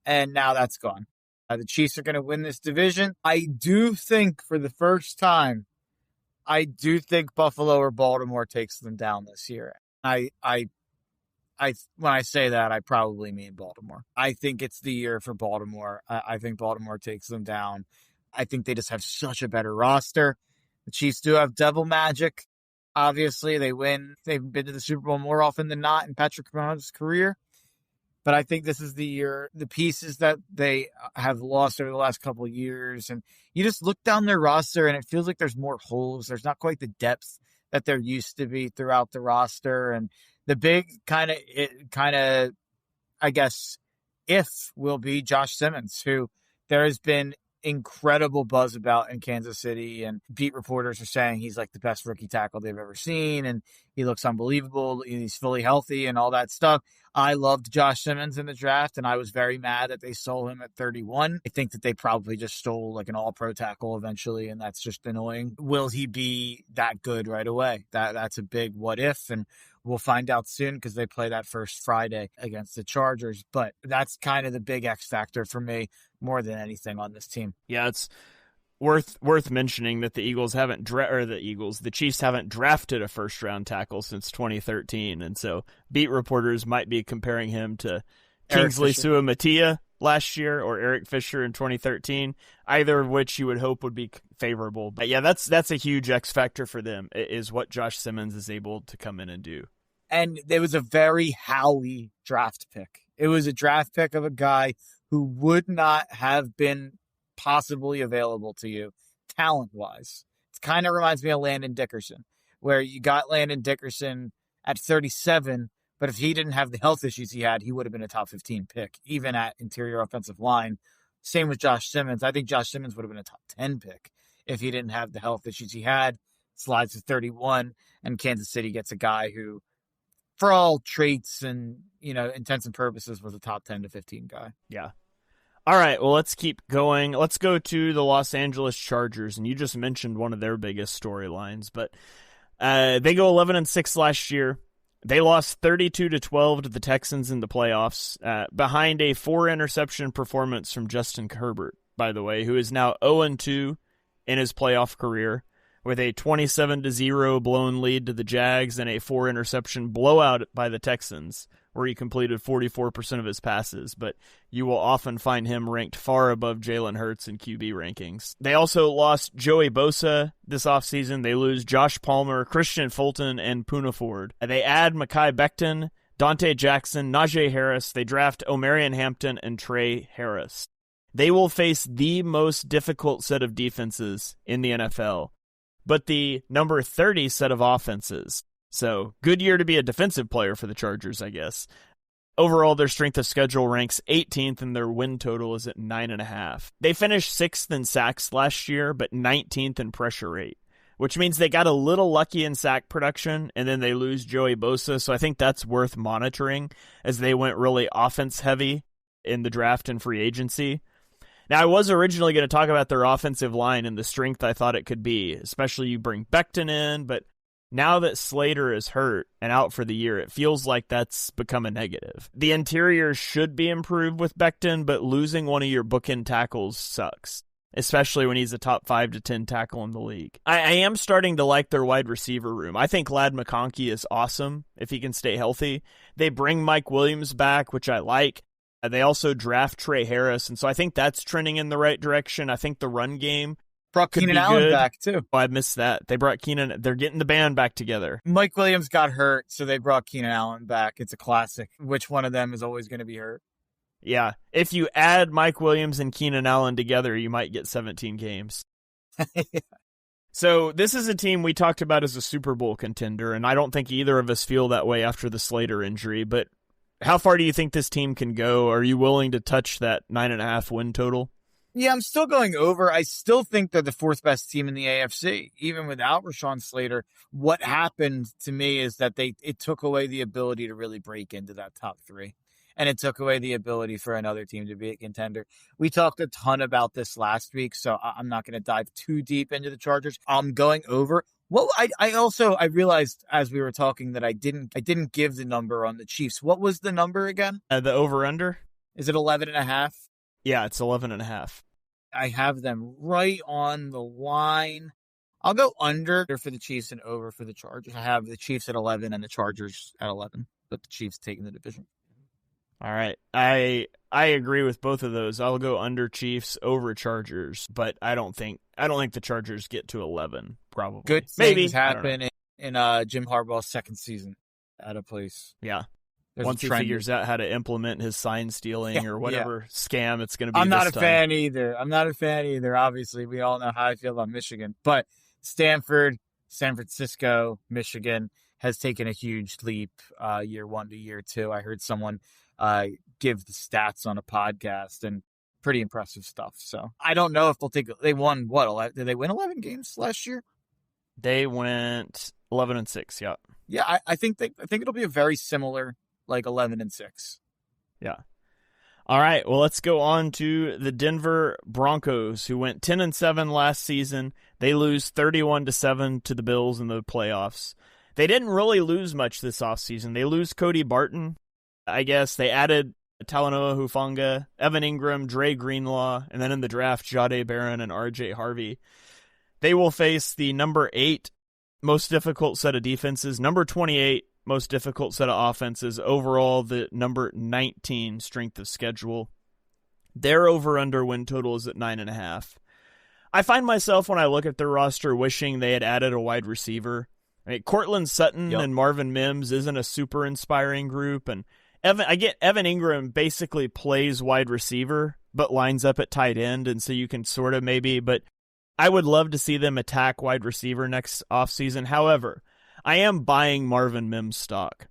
and now that's gone. The Chiefs are going to win this division. I do think for the first time, Buffalo or Baltimore takes them down this year. When I say that, I probably mean Baltimore. I think it's the year for Baltimore. I think Baltimore takes them down. I think they just have such a better roster. The Chiefs do have devil magic. Obviously, they win. They've been to the Super Bowl more often than not in Patrick Mahomes' career. But I think this is the year, the pieces that they have lost over the last couple of years. And you just look down their roster and it feels like there's more holes. There's not quite the depth that there used to be throughout the roster. And the big kind of, I guess, if will be Josh Simmons, who there has been incredible buzz about in Kansas City, and beat reporters are saying he's like the best rookie tackle they've ever seen, and he looks unbelievable, and he's fully healthy and all that stuff. I loved Josh Simmons in the draft, and I was very mad that they stole him at 31. I think that they probably just stole like an all-pro tackle eventually, and that's just annoying. Will he be that good right away? That's a big what if, and we'll find out soon because they play that first Friday against the Chargers. But that's kind of the big X factor for me more than anything on this team. Yeah, it's worth mentioning that the Chiefs haven't drafted a first-round tackle since 2013, and so beat reporters might be comparing him to Kingsley Suamataia last year or Eric Fisher in 2013, either of which you would hope would be favorable. But yeah, that's a huge X factor for them, is what Josh Simmons is able to come in and do. And it was a very Howie draft pick. It was a draft pick of a guy who would not have been possibly available to you talent-wise. It kind of reminds me of Landon Dickerson, where you got Landon Dickerson at 37, but if he didn't have the health issues he had, he would have been a top 15 pick, even at interior offensive line. Same with Josh Simmons. I think Josh Simmons would have been a top 10 pick if he didn't have the health issues he had. Slides to 31, and Kansas City gets a guy who, for all traits and, intents and purposes, was a top 10 to 15 guy. Yeah. All right, well, let's keep going. Let's go to the Los Angeles Chargers, and you just mentioned one of their biggest storylines, but they go 11-6 last year. They lost 32-12 to the Texans in the playoffs, behind a 4-interception performance from Justin Herbert, by the way, who is now 0-2 in his playoff career, with a 27-0 blown lead to the Jags and a 4-interception blowout by the Texans, where he completed 44% of his passes, but you will often find him ranked far above Jalen Hurts in QB rankings. They also lost Joey Bosa this offseason. They lose Josh Palmer, Christian Fulton, and Poona Ford. They add Mekhi Becton, Dante Jackson, Najee Harris. They draft Omarion Hampton and Trey Harris. They will face the most difficult set of defenses in the NFL, but the number 30 set of offenses. So, good year to be a defensive player for the Chargers, I guess. Overall, their strength of schedule ranks 18th, and their win total is at 9.5. They finished 6th in sacks last year, but 19th in pressure rate, which means they got a little lucky in sack production, and then they lose Joey Bosa, so I think that's worth monitoring, as they went really offense-heavy in the draft and free agency. Now, I was originally going to talk about their offensive line and the strength I thought it could be, especially you bring Becton in, but now that Slater is hurt and out for the year, it feels like that's become a negative. The interior should be improved with Becton, but losing one of your bookend tackles sucks, especially when he's a top 5 to 10 tackle in the league. I am starting to like their wide receiver room. I think Ladd McConkey is awesome if he can stay healthy. They bring Mike Williams back, which I like. They also draft Trey Harris, and so I think that's trending in the right direction. I think the run game brought Keenan Allen back, too. Oh, I missed that. They brought Keenan. They're getting the band back together. Mike Williams got hurt, so they brought Keenan Allen back. It's a classic. Which one of them is always going to be hurt? Yeah. If you add Mike Williams and Keenan Allen together, you might get 17 games. Yeah. So this is a team we talked about as a Super Bowl contender, and I don't think either of us feel that way after the Slater injury, but How far do you think this team can go? Are you willing to touch that 9.5 win total? Yeah, I'm still going over. I still think they're the fourth best team in the AFC, even without Rashawn Slater. What happened to me is that it took away the ability to really break into that top three. And it took away the ability for another team to be a contender. We talked a ton about this last week, so I'm not going to dive too deep into the Chargers. I'm going over. Well, I realized as we were talking that I didn't give the number on the Chiefs. What was the number again? The over-under? Is it 11.5? Yeah, it's 11.5. I have them right on the line. I'll go under for the Chiefs and over for the Chargers. I have the Chiefs at 11 and the Chargers at 11, but the Chiefs taking the division. All right. I agree with both of those. I'll go under Chiefs, over Chargers, but I don't think the Chargers get to 11, probably. Good things happen in Jim Harbaugh's second season at a place. Yeah. There's Once he figures out how to implement his sign stealing or whatever scam it's going to be. I'm not a fan either. Obviously, we all know how I feel about Michigan. But Stanford, San Francisco, Michigan has taken a huge leap year one to year two. I heard someone give the stats on a podcast, and pretty impressive stuff. So I don't know if they won what? Did they win 11 games last year? They went 11-6. Yeah. Yeah, I think it'll be a very similar, like 11-6. Yeah. All right. Well, let's go on to the Denver Broncos, who went 10-7 last season. They lose 31-7 to the Bills in the playoffs. They didn't really lose much this offseason. They lose Cody Barton. I guess they added Talanoa Hufanga, Evan Ingram, Dre Greenlaw, and then in the draft, Jahdae Barron and RJ Harvey. They will face the number 8 most difficult set of defenses, number 28 most difficult set of offenses, overall the number 19 strength of schedule. Their over-under win total is at 9.5. I find myself, when I look at their roster, wishing they had added a wide receiver. I mean, Cortland Sutton and Marvin Mims isn't a super inspiring group, and Evan Ingram basically plays wide receiver, but lines up at tight end, and so you can sort of maybe, but I would love to see them attack wide receiver next offseason. However, I am buying Marvin Mims stock.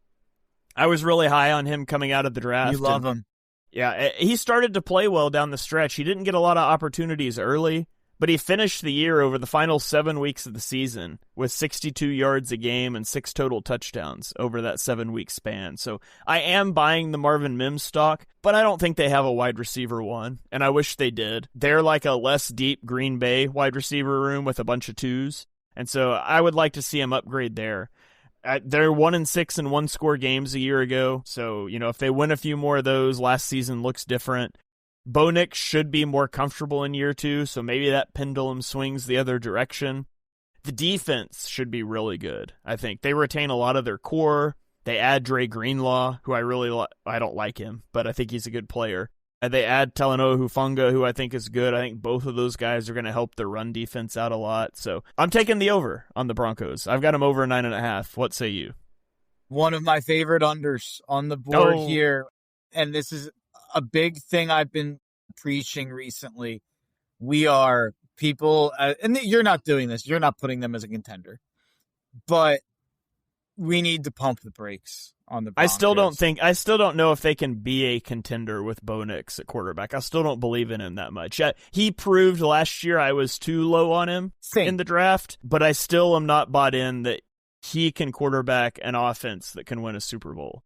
I was really high on him coming out of the draft. You love him. Yeah, he started to play well down the stretch. He didn't get a lot of opportunities early, but he finished the year over the final 7 weeks of the season with 62 yards a game and 6 total touchdowns over that 7-week span. So I am buying the Marvin Mims stock, but I don't think they have a wide receiver one, and I wish they did. They're like a less deep Green Bay wide receiver room with a bunch of twos, and so I would like to see him upgrade there. They're 1-6 in one-score games a year ago, so if they win a few more of those, last season looks different. Bo Nix should be more comfortable in year 2, so maybe that pendulum swings the other direction. The defense should be really good, I think. They retain a lot of their core. They add Dre Greenlaw, who I don't like him, but I think he's a good player. And they add Talanoa Hufanga, who I think is good. I think both of those guys are going to help their run defense out a lot. So I'm taking the over on the Broncos. I've got them over 9.5. What say you? One of my favorite unders on the board here, and this is a big thing I've been preaching recently. We are people, and you're not doing this. You're not putting them as a contender, but we need to pump the brakes on the Broncos. I still don't know if they can be a contender with Bo Nix at quarterback. I still don't believe in him that much. He proved last year I was too low on him in the draft, but I still am not bought in that he can quarterback an offense that can win a Super Bowl.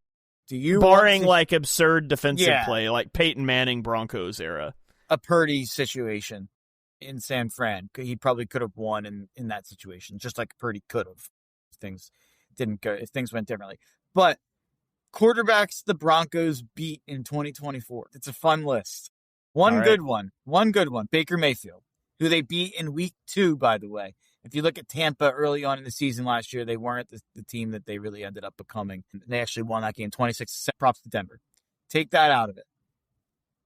Barring like absurd defensive play, like Peyton Manning Broncos era. A Purdy situation in San Fran. He probably could have won in that situation, just like Purdy could have. If things went differently. But quarterbacks the Broncos beat in 2024. It's a fun list. One good one. Baker Mayfield, who they beat in week 2, by the way. If you look at Tampa early on in the season last year, they weren't the team that they really ended up becoming. They actually won that game 26-7. Props to Denver. Take that out of it.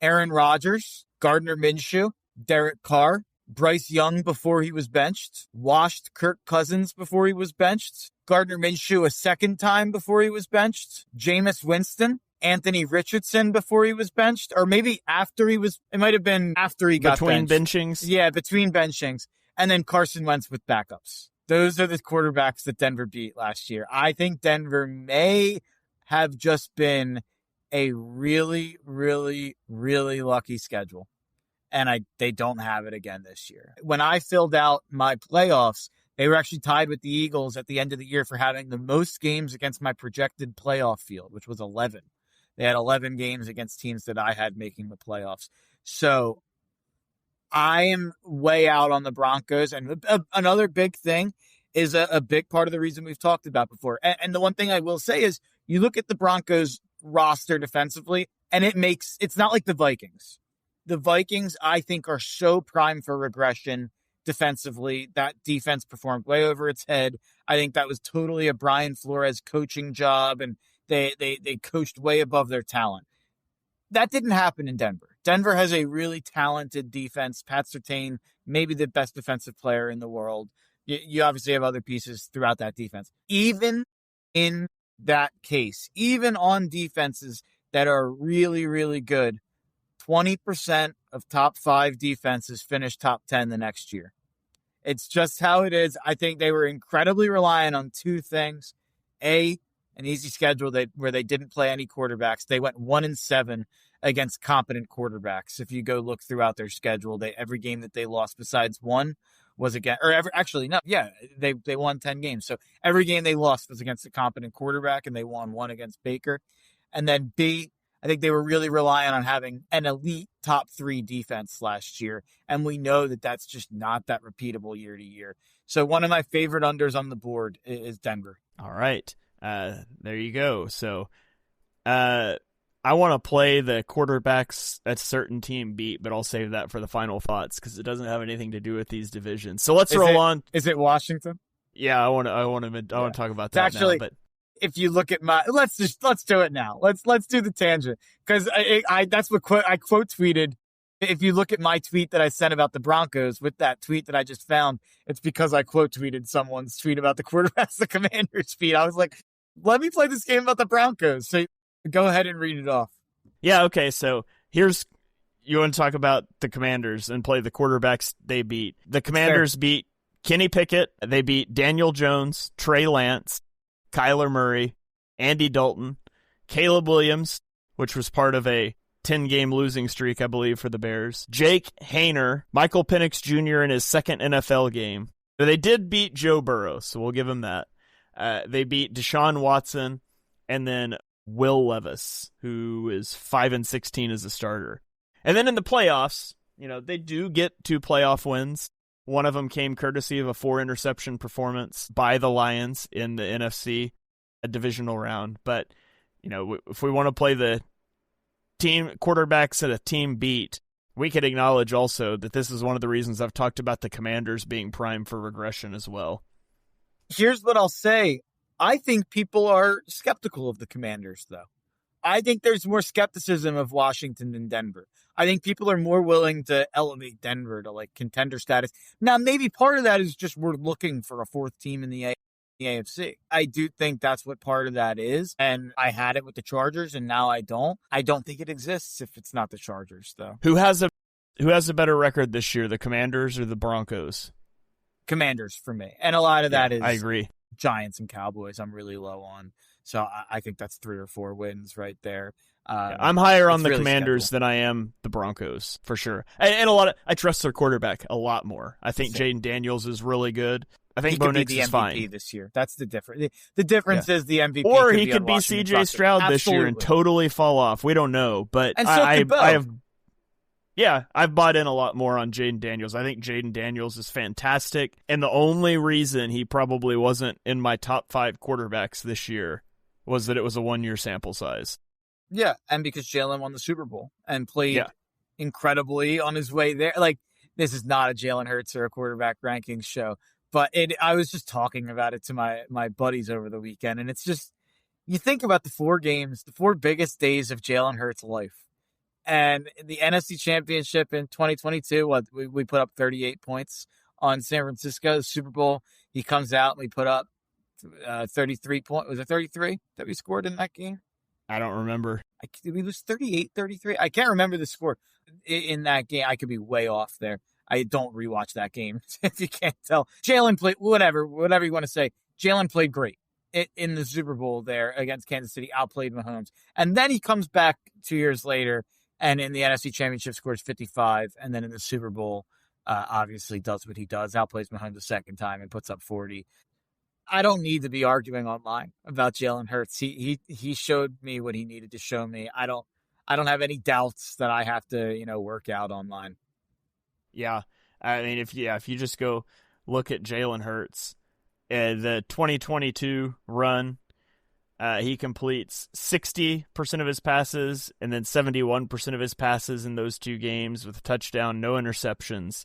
Aaron Rodgers, Gardner Minshew, Derek Carr, Bryce Young before he was benched, washed Kirk Cousins before he was benched, Gardner Minshew a second time before he was benched, Jameis Winston, Anthony Richardson before he was benched, or maybe after he was, it might have been after he got benched. Between benchings? Yeah, between benchings. And then Carson Wentz with backups. Those are the quarterbacks that Denver beat last year. I think Denver may have just been a really, really, really lucky schedule. And they don't have it again this year. When I filled out my playoffs, they were actually tied with the Eagles at the end of the year for having the most games against my projected playoff field, which was 11. They had 11 games against teams that I had making the playoffs. So I am way out on the Broncos. And another big thing is a big part of the reason we've talked about before. And the one thing I will say is you look at the Broncos roster defensively, and it's not like the Vikings. The Vikings, I think, are so primed for regression defensively. That defense performed way over its head. I think that was totally a Brian Flores coaching job, and they coached way above their talent. That didn't happen in Denver. Denver has a really talented defense. Pat Surtain, maybe the best defensive player in the world. You obviously have other pieces throughout that defense. Even in that case, even on defenses that are really, really good, 20% of top 5 defenses finish top 10 the next year. It's just how it is. I think they were incredibly reliant on 2 things. An easy schedule where they didn't play any quarterbacks. They went 1-7 against competent quarterbacks. If you go look throughout their schedule, every game that they lost besides one was against, they won 10 games. So every game they lost was against a competent quarterback, and they won 1 against Baker. And then B, I think they were really relying on having an elite top 3 defense last year. And we know that that's just not that repeatable year to year. So one of my favorite unders on the board is Denver. All right. There you go. So I want to play the quarterbacks a certain team beat, but I'll save that for the final thoughts because it doesn't have anything to do with these divisions. So let's roll on. Is it Washington? Yeah, I want to talk about that actually, now. But if you look at let's do it now. Let's do the tangent because that's what I quote tweeted. If you look at my tweet that I sent about the Broncos with that tweet that I just found, it's because I quote tweeted someone's tweet about the quarterbacks, the Commanders tweet. I was like, let me play this game about the Broncos. So go ahead and read it off. Yeah, okay. So you want to talk about the Commanders and play the quarterbacks they beat. The Commanders beat Kenny Pickett. They beat Daniel Jones, Trey Lance, Kyler Murray, Andy Dalton, Caleb Williams, which was part of a 10-game losing streak, I believe, for the Bears. Jake Haener, Michael Penix Jr. in his second NFL game. They did beat Joe Burrow, so we'll give him that. They beat Deshaun Watson and then Will Levis, who is 5-16 as a starter. And then in the playoffs, they do get 2 playoff wins. One of them came courtesy of a 4-interception performance by the Lions in the NFC, a divisional round. But, if we want to play the team quarterbacks at a team beat, we could acknowledge also that this is one of the reasons I've talked about the Commanders being primed for regression as well. Here's what I'll say. I think people are skeptical of the Commanders, though. I think there's more skepticism of Washington than Denver. I think people are more willing to elevate Denver to contender status. Now, maybe part of that is just we're looking for a 4th team in the AFC. I do think that's what part of that is. And I had it with the Chargers, and now I don't. I don't think it exists if it's not the Chargers, though. Who has a better record this year, the Commanders or the Broncos? Commanders for me. And a lot of that is I agree. Giants and Cowboys I'm really low on. So I think that's 3 or 4 wins right there. I'm higher on the Commanders than I am the Broncos, for sure. And I trust their quarterback a lot more. I think Jaden Daniels is really good. I think Bo Nix is fine. He could be the MVP this year. That's the difference. The difference is the MVP. Or he could be CJ Stroud this year and totally fall off. We don't know. But I've bought in a lot more on Jaden Daniels. I think Jaden Daniels is fantastic. And the only reason he probably wasn't in my top 5 quarterbacks this year was that it was a 1-year sample size. Yeah, and because Jalen won the Super Bowl and played incredibly on his way there. This is not a Jalen Hurts or a quarterback rankings show, but I was just talking about it to my buddies over the weekend, and it's just, you think about the 4 games, the 4 biggest days of Jalen Hurts' life. And the NFC Championship in 2022, we put up 38 points on San Francisco. The Super Bowl, he comes out and we put up 33 points. Was it 33 that we scored in that game? I don't remember. Did we lose 38-33? I can't remember the score in that game. I could be way off there. I don't rewatch that game if you can't tell. Jalen played, whatever you want to say. Jalen played great. in the Super Bowl there against Kansas City, outplayed Mahomes. And then he comes back 2 years later and in the NFC Championship scores 55. And then in the Super Bowl, obviously does what he does, outplays Mahomes the second time and puts up 40. I don't need to be arguing online about Jalen Hurts. He showed me what he needed to show me. I don't have any doubts that I have to, work out online. Yeah. I mean, if you just go look at Jalen Hurts, the 2022 run, he completes 60% of his passes and then 71% of his passes in those 2 games with a touchdown, no interceptions.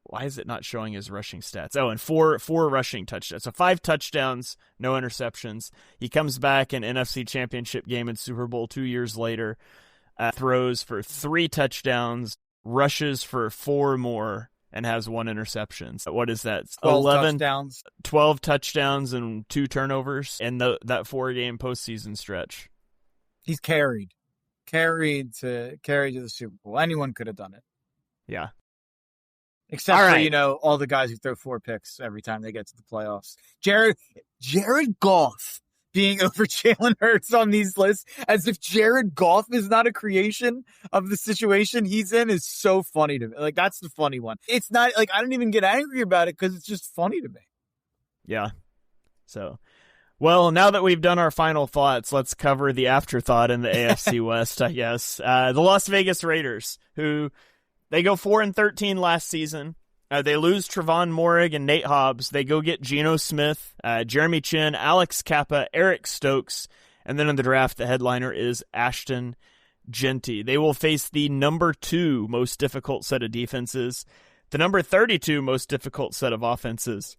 Why is it not showing his rushing stats? Oh, and four rushing touchdowns. So 5 touchdowns, no interceptions. He comes back in NFC Championship game and Super Bowl 2 years later, throws for 3 touchdowns, rushes for 4 more, and has 1 interception. So what is that? 12 touchdowns and 2 turnovers in that 4-game postseason stretch. He's carried to the Super Bowl. Anyone could have done it. Yeah. Except for, all the guys who throw 4 picks every time they get to the playoffs. Jared Goff being over Jalen Hurts on these lists, as if Jared Goff is not a creation of the situation he's in, is so funny to me. Like, that's the funny one. It's not, like, I don't even get angry about it because it's just funny to me. Yeah. So, well, now that we've done our final thoughts, let's cover the afterthought in the AFC West, I guess. The Las Vegas Raiders, who... they go 4-13 last season. They lose Trevon Moehrig and Nate Hobbs. They go get Geno Smith, Jeremy Chin, Alex Kappa, Eric Stokes, and then in the draft, the headliner is Ashton Genty. They will face the number 2 most difficult set of defenses, the number 32 most difficult set of offenses,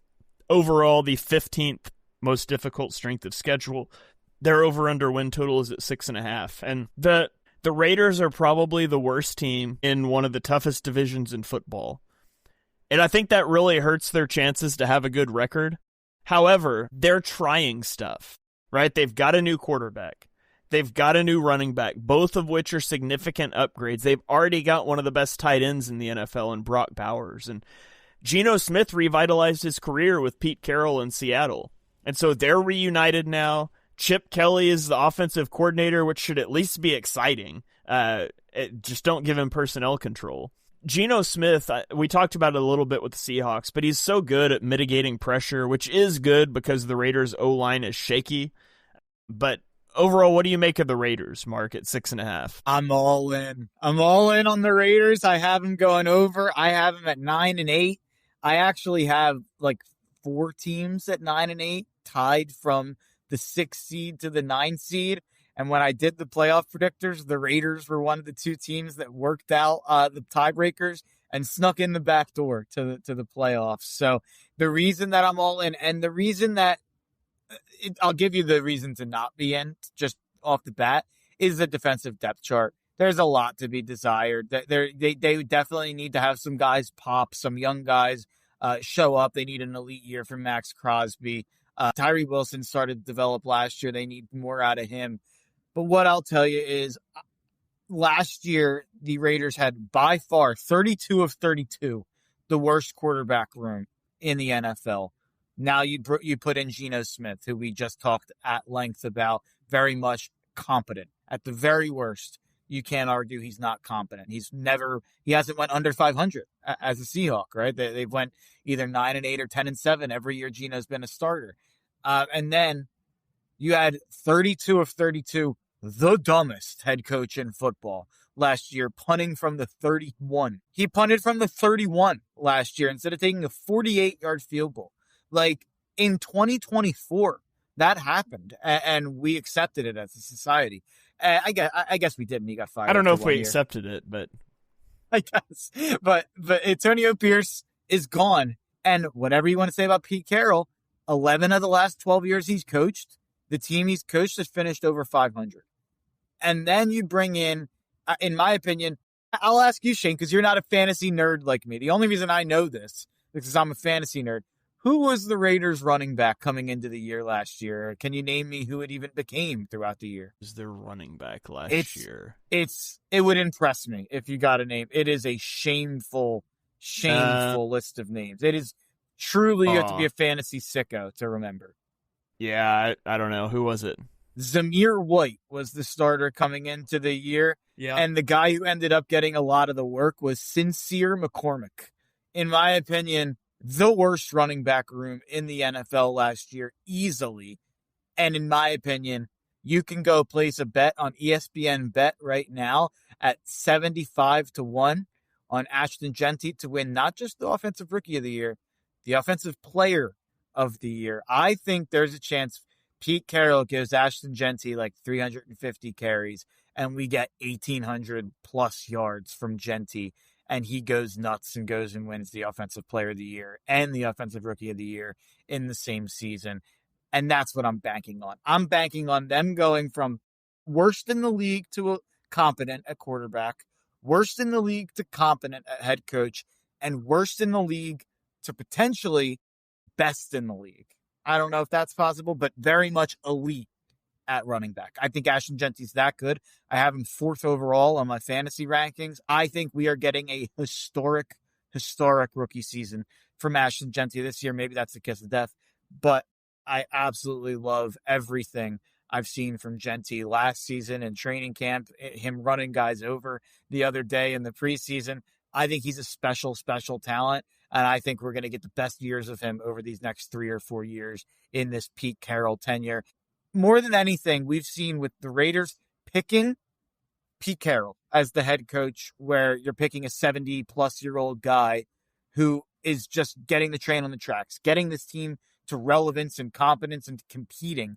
overall the 15th most difficult strength of schedule. Their over-under win total is at 6.5, and the Raiders are probably the worst team in one of the toughest divisions in football. And I think that really hurts their chances to have a good record. However, they're trying stuff, right? They've got a new quarterback. They've got a new running back, both of which are significant upgrades. They've already got one of the best tight ends in the NFL in Brock Bowers. And Geno Smith revitalized his career with Pete Carroll in Seattle. And so they're reunited now. Chip Kelly is the offensive coordinator, which should at least be exciting. Just don't give him personnel control. Geno Smith, we talked about it a little bit with the Seahawks, but he's so good at mitigating pressure, which is good because the Raiders' O-line is shaky. But overall, what do you make of the Raiders, Mark, at 6.5? I'm all in. I'm all in on the Raiders. I have them going over. I have them at 9-8. I actually have like 4 teams at 9-8, tied from the 6th seed to the 9th seed. And when I did the playoff predictors, the Raiders were one of the 2 teams that worked out the tiebreakers and snuck in the back door to the playoffs. So the reason that I'm all in, and the reason that I'll give you the reason to not be in just off the bat, is the defensive depth chart. There's a lot to be desired. They definitely need to have some guys pop, some young guys show up. They need an elite year from Max Crosby. Tyree Wilson started to develop last year. They need more out of him. But what I'll tell you is last year, the Raiders had by far 32 of 32, the worst quarterback room in the NFL. Now you put in Geno Smith, who we just talked at length about, very much competent. At the very worst, you can't argue he's not competent. He hasn't went under 500 as a Seahawk, right? They've went either 9-8 or 10-7 every year Geno's been a starter. And then you had 32 of 32, the dumbest head coach in football last year, punting from the 31. He punted from the 31 last year instead of taking a 48-yard field goal. Like, in 2024, that happened, and we accepted it as a society. I guess we didn't. He got fired. I don't know if we accepted it, but I guess. But Antonio Pierce is gone, and whatever you want to say about Pete Carroll, 11 of the last 12 years he's coached, the team he's coached has finished over 500. And then you bring in my opinion, I'll ask you, Shane, because you're not a fantasy nerd like me. The only reason I know this is because I'm a fantasy nerd. Who was the Raiders running back coming into the year last year? Can you name me who it even became throughout the year? Was their running back last year? It would impress me if you got a name. It is a shameful list of names. It is truly, you have to be a fantasy sicko to remember. Yeah, I don't know. Who was it? Zamir White was the starter coming into the year. Yeah. And the guy who ended up getting a lot of the work was Sincere McCormick. In my opinion, the worst running back room in the NFL last year, easily. And in my opinion, you can go place a bet on ESPN Bet right now at 75-1 on Ashton Genty to win not just the Offensive Rookie of the Year, the Offensive Player of the Year. I think there's a chance Pete Carroll gives Ashton Genty like 350 carries and we get 1,800 plus yards from Genty, and he goes nuts and goes and wins the Offensive Player of the Year and the Offensive Rookie of the Year in the same season. And that's what I'm banking on. I'm banking on them going from worst in the league to a competent at quarterback, worst in the league to competent at head coach, and worst in the league to potentially best in the league. I don't know if that's possible, but very much elite at running back. I think Ashton Genty's that good. I have him 4th overall on my fantasy rankings. I think we are getting a historic rookie season from Ashton Genty this year. Maybe that's the kiss of death, but I absolutely love everything I've seen from Genty last season in training camp, him running guys over the other day in the preseason. I think he's a special talent, and I think we're going to get the best years of him over these next 3 or 4 years in this Pete Carroll tenure. More than anything, we've seen with the Raiders picking Pete Carroll as the head coach, where you're picking a 70-plus-year-old guy who is just getting the train on the tracks, getting this team to relevance and competence and competing.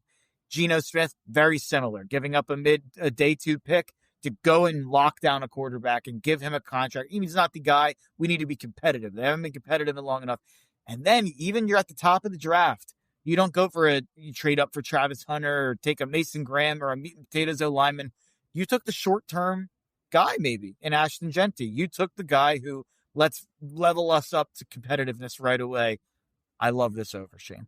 Geno Smith, very similar, giving up a day 2 pick to go and lock down a quarterback and give him a contract. He's not the guy. We need to be competitive. They haven't been competitive in long enough. And then even you're at the top of the draft. You don't go you trade up for Travis Hunter or take a Mason Graham or a meat and potatoes lineman. You took the short-term guy maybe in Ashton Genty. You took the guy who let's level us up to competitiveness right away. I love this over, Shane.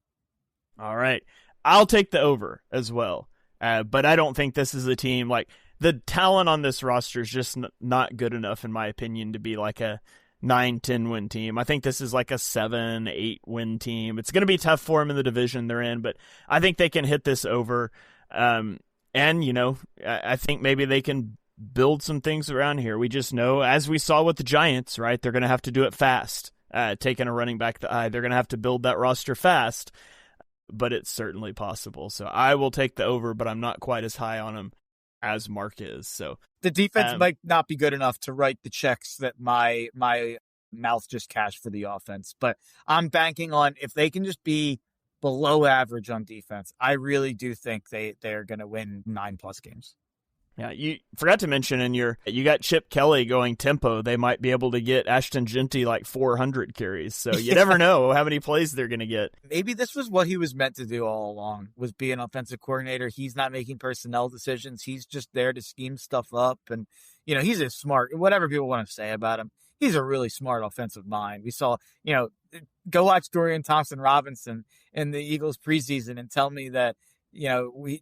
All right. I'll take the over as well. But I don't think this is a team like the talent on this roster is just not good enough, in my opinion, to be like a 9-10 win team. I think this is like a 7-8 win team. It's going to be tough for them in the division they're in, but I think they can hit this over. And, I think maybe they can build some things around here. We just know, as we saw with the Giants, right, they're going to have to do it fast. Taking a running back they're going to have to build that roster fast, but it's certainly possible. So I will take the over, but I'm not quite as high on them as Mark is. So the defense might not be good enough to write the checks that my mouth just cashed for the offense, but I'm banking on if they can just be below average on defense. I really do think they're going to win 9+ games. Yeah, you forgot to mention you got Chip Kelly going tempo. They might be able to get Ashton Genty like 400 carries. So you never know how many plays they're going to get. Maybe this was what he was meant to do all along, was be an offensive coordinator. He's not making personnel decisions. He's just there to scheme stuff up. And, he's a smart, whatever people want to say about him, he's a really smart offensive mind. We saw, go watch Dorian Thompson-Robinson in the Eagles preseason and tell me that,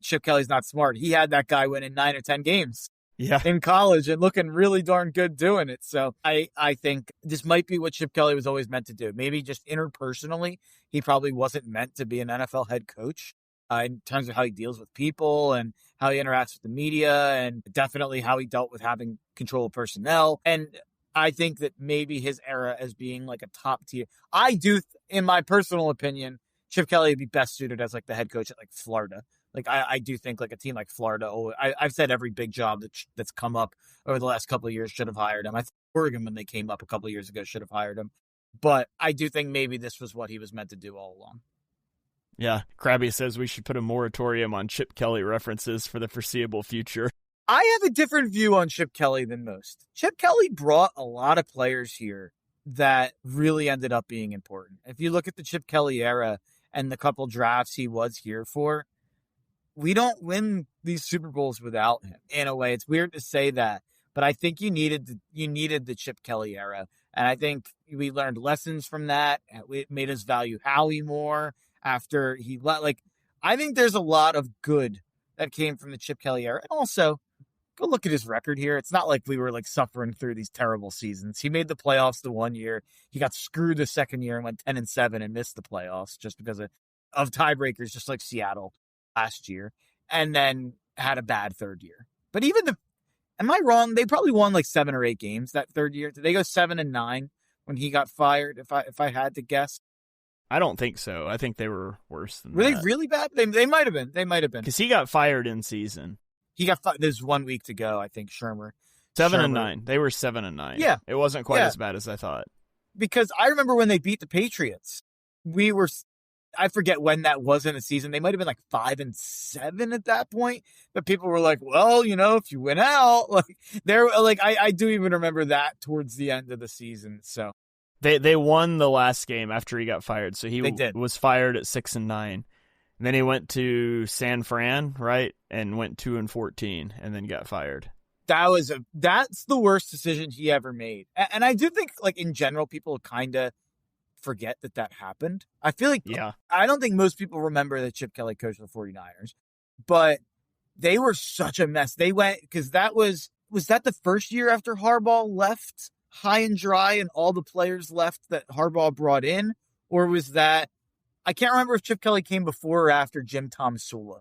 Chip Kelly's not smart. He had that guy winning 9 or 10 games in college and looking really darn good doing it. So I think this might be what Chip Kelly was always meant to do. Maybe just interpersonally, he probably wasn't meant to be an NFL head coach in terms of how he deals with people and how he interacts with the media and definitely how he dealt with having control of personnel. And I think that maybe his era as being like a top tier. I do, in my personal opinion, Chip Kelly would be best suited as like the head coach at like Florida. Like I do think like a team like Florida. I've said every big job that's come up over the last couple of years should have hired him. I think Oregon, when they came up a couple of years ago, should have hired him. But I do think maybe this was what he was meant to do all along. Yeah, Krabby says we should put a moratorium on Chip Kelly references for the foreseeable future. I have a different view on Chip Kelly than most. Chip Kelly brought a lot of players here that really ended up being important. If you look at the Chip Kelly era and the couple drafts he was here for, we don't win these Super Bowls without him. In a way, it's weird to say that, but I think you needed the Chip Kelly era. And I think we learned lessons from that. It made us value Howie more after he I think there's a lot of good that came from the Chip Kelly era. And also, go look at his record here. It's not like we were like suffering through these terrible seasons. He made the playoffs the one year. He got screwed the second year and went 10-7 and missed the playoffs just because of of tiebreakers, just like Seattle last year, and then had a bad third year. But am I wrong? They probably won like 7 or 8 games that third year. Did they go 7-9 when he got fired? If I had to guess, I don't think so. I think they were worse than that. Were they really bad? They might have been. They might have been. Because he got fired in season. He got fired. There's 1 week to go, I think, Shermer. 7-9. They were 7-9. Yeah. It wasn't quite as bad as I thought. Because I remember when they beat the Patriots, I forget when that was in the season. They might have been like 5-7 at that point. But people were like, well, if you win out, I do even remember that towards the end of the season. So they won the last game after he got fired. So he was fired at 6-9. And then he went to San Fran, right? And went 2-14 and then got fired. That's the worst decision he ever made. And I do think, like, in general, people kind of forget that happened. I feel like, I don't think most people remember that Chip Kelly coached the 49ers, but they were such a mess. They went, because was that the first year after Harbaugh left high and dry and all the players left that Harbaugh brought in? Or was that, I can't remember if Chip Kelly came before or after Jim Tomsula.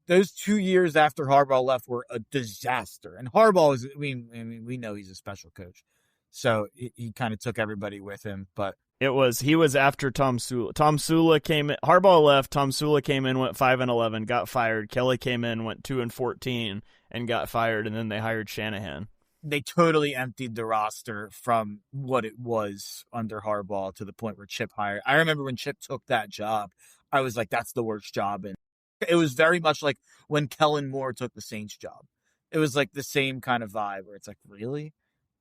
Those 2 years after Harbaugh left were a disaster. And Harbaugh we know he's a special coach. So he kind of took everybody with him. But he was after Tomsula. Tomsula came in, Harbaugh left, Tomsula came in, went 5-11, got fired. Kelly came in, went 2-14 and got fired, and then they hired Shanahan. They totally emptied the roster from what it was under Harbaugh to the point where Chip hired. I remember when Chip took that job, I was like, that's the worst job. And it was very much like when Kellen Moore took the Saints job. It was like the same kind of vibe where it's like, really?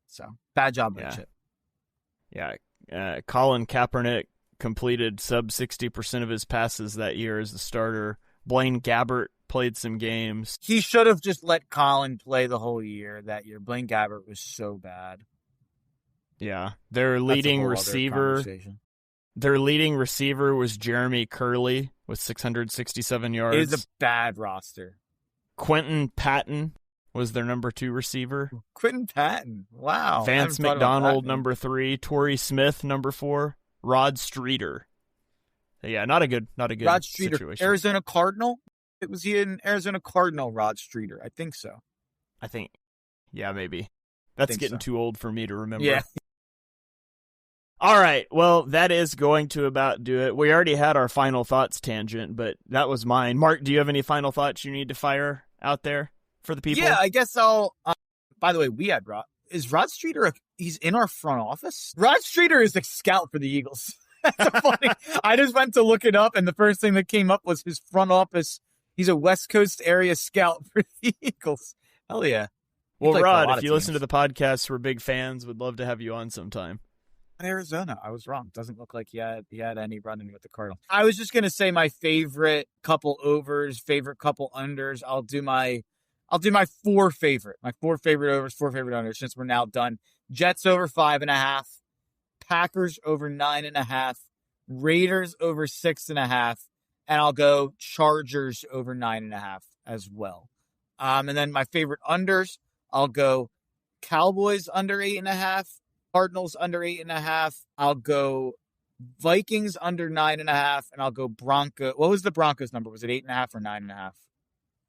So, bad job by Chip. Yeah. Colin Kaepernick completed sub 60% of his passes that year as the starter. Blaine Gabbert played some games. He should have just let Colin play the whole year that year. Blaine Gabbert was so bad. Yeah. Their leading receiver was Jeremy Curley with 667 yards. It is a bad roster. Quentin Patton was their number 2 receiver. Quentin Patton. Wow. Vance McDonald, number 3. Torrey Smith, number 4. Rod Streeter. Yeah, not a good Rod Streeter, situation. Arizona Cardinal? Was he an Arizona Cardinal, Rod Streeter? I think so. Yeah, maybe. That's getting too old for me to remember. Yeah. All right, well, that is going to about do it. We already had our final thoughts tangent, but that was mine. Mark, do you have any final thoughts you need to fire out there for the people? Yeah, I guess I'll... by the way, we had Rod. Is Rod Streeter, he's in our front office? Rod Streeter is a scout for the Eagles. That's funny. I just went to look it up, and the first thing that came up was his front office. He's a West Coast area scout for the Eagles. Hell yeah. Well, Rod, if you listen to the podcast, we're big fans. Would love to have you on sometime. Arizona. I was wrong. Doesn't look like he had any running with the Cardinals. I was just going to say my favorite couple overs, favorite couple unders. I'll do my 4 favorite overs, 4 favorite unders since we're now done. Jets over 5.5, Packers over 9.5, Raiders over 6.5, and I'll go Chargers over 9.5 as well. And then my favorite unders, I'll go Cowboys under 8.5, Cardinals under 8.5. I'll go Vikings under 9.5, and I'll go Broncos. What was the Broncos number? Was it 8.5 or 9.5?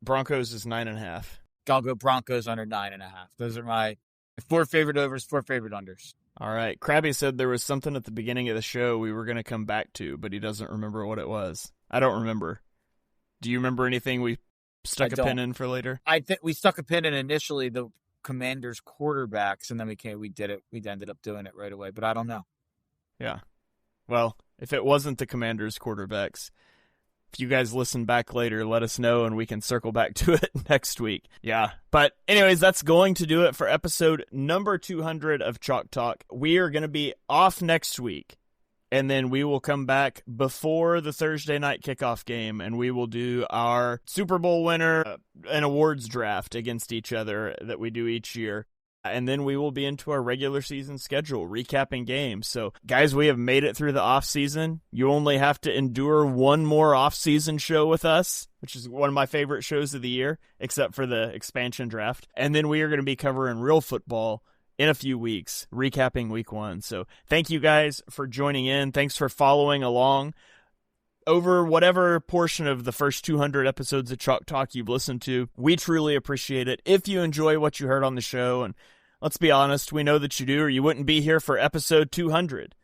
Broncos is 9.5. I'll go Broncos under 9.5. Those are my 4 favorite overs, 4 favorite unders. All right. Krabby said there was something at the beginning of the show we were going to come back to, but he doesn't remember what it was. I don't remember. Do you remember anything we stuck a pin in for later? I think we stuck a pin in initially the Commanders quarterbacks, and then we did it. We ended up doing it right away, but I don't know. Yeah. Well, if it wasn't the Commanders quarterbacks, if you guys listen back later, let us know and we can circle back to it next week. Yeah. But anyways, that's going to do it for episode number 200 of Chalk Talk. We are going to be off next week, and then we will come back before the Thursday night kickoff game, and we will do our Super Bowl winner and awards draft against each other that we do each year. And then we will be into our regular season schedule, recapping games. So, guys, we have made it through the offseason. You only have to endure one more offseason show with us, which is one of my favorite shows of the year, except for the expansion draft. And then we are going to be covering real football in a few weeks, recapping week 1. So thank you guys for joining in. Thanks for following along. over whatever portion of the first 200 episodes of Chalk Talk you've listened to. We truly appreciate it. If you enjoy what you heard on the show, and let's be honest, we know that you do, or you wouldn't be here for episode 200.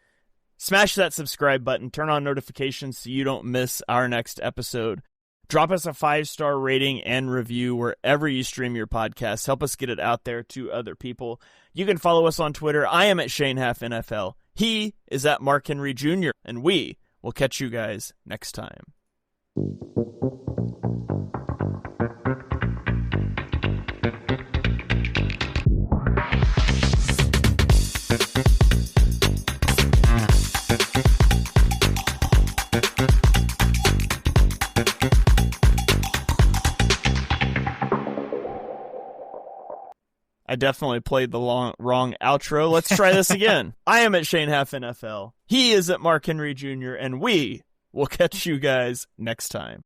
Smash that subscribe button, turn on notifications so you don't miss our next episode. Drop us a 5-star rating and review wherever you stream your podcast. Help us get it out there to other people. You can follow us on Twitter. I am at ShaneHalfNFL. He is at Mark Henry Jr., and we will catch you guys next time. I definitely played the wrong outro. Let's try this again. I am at ShaneHalfNFL. He is at Mark Henry Jr., and we will catch you guys next time.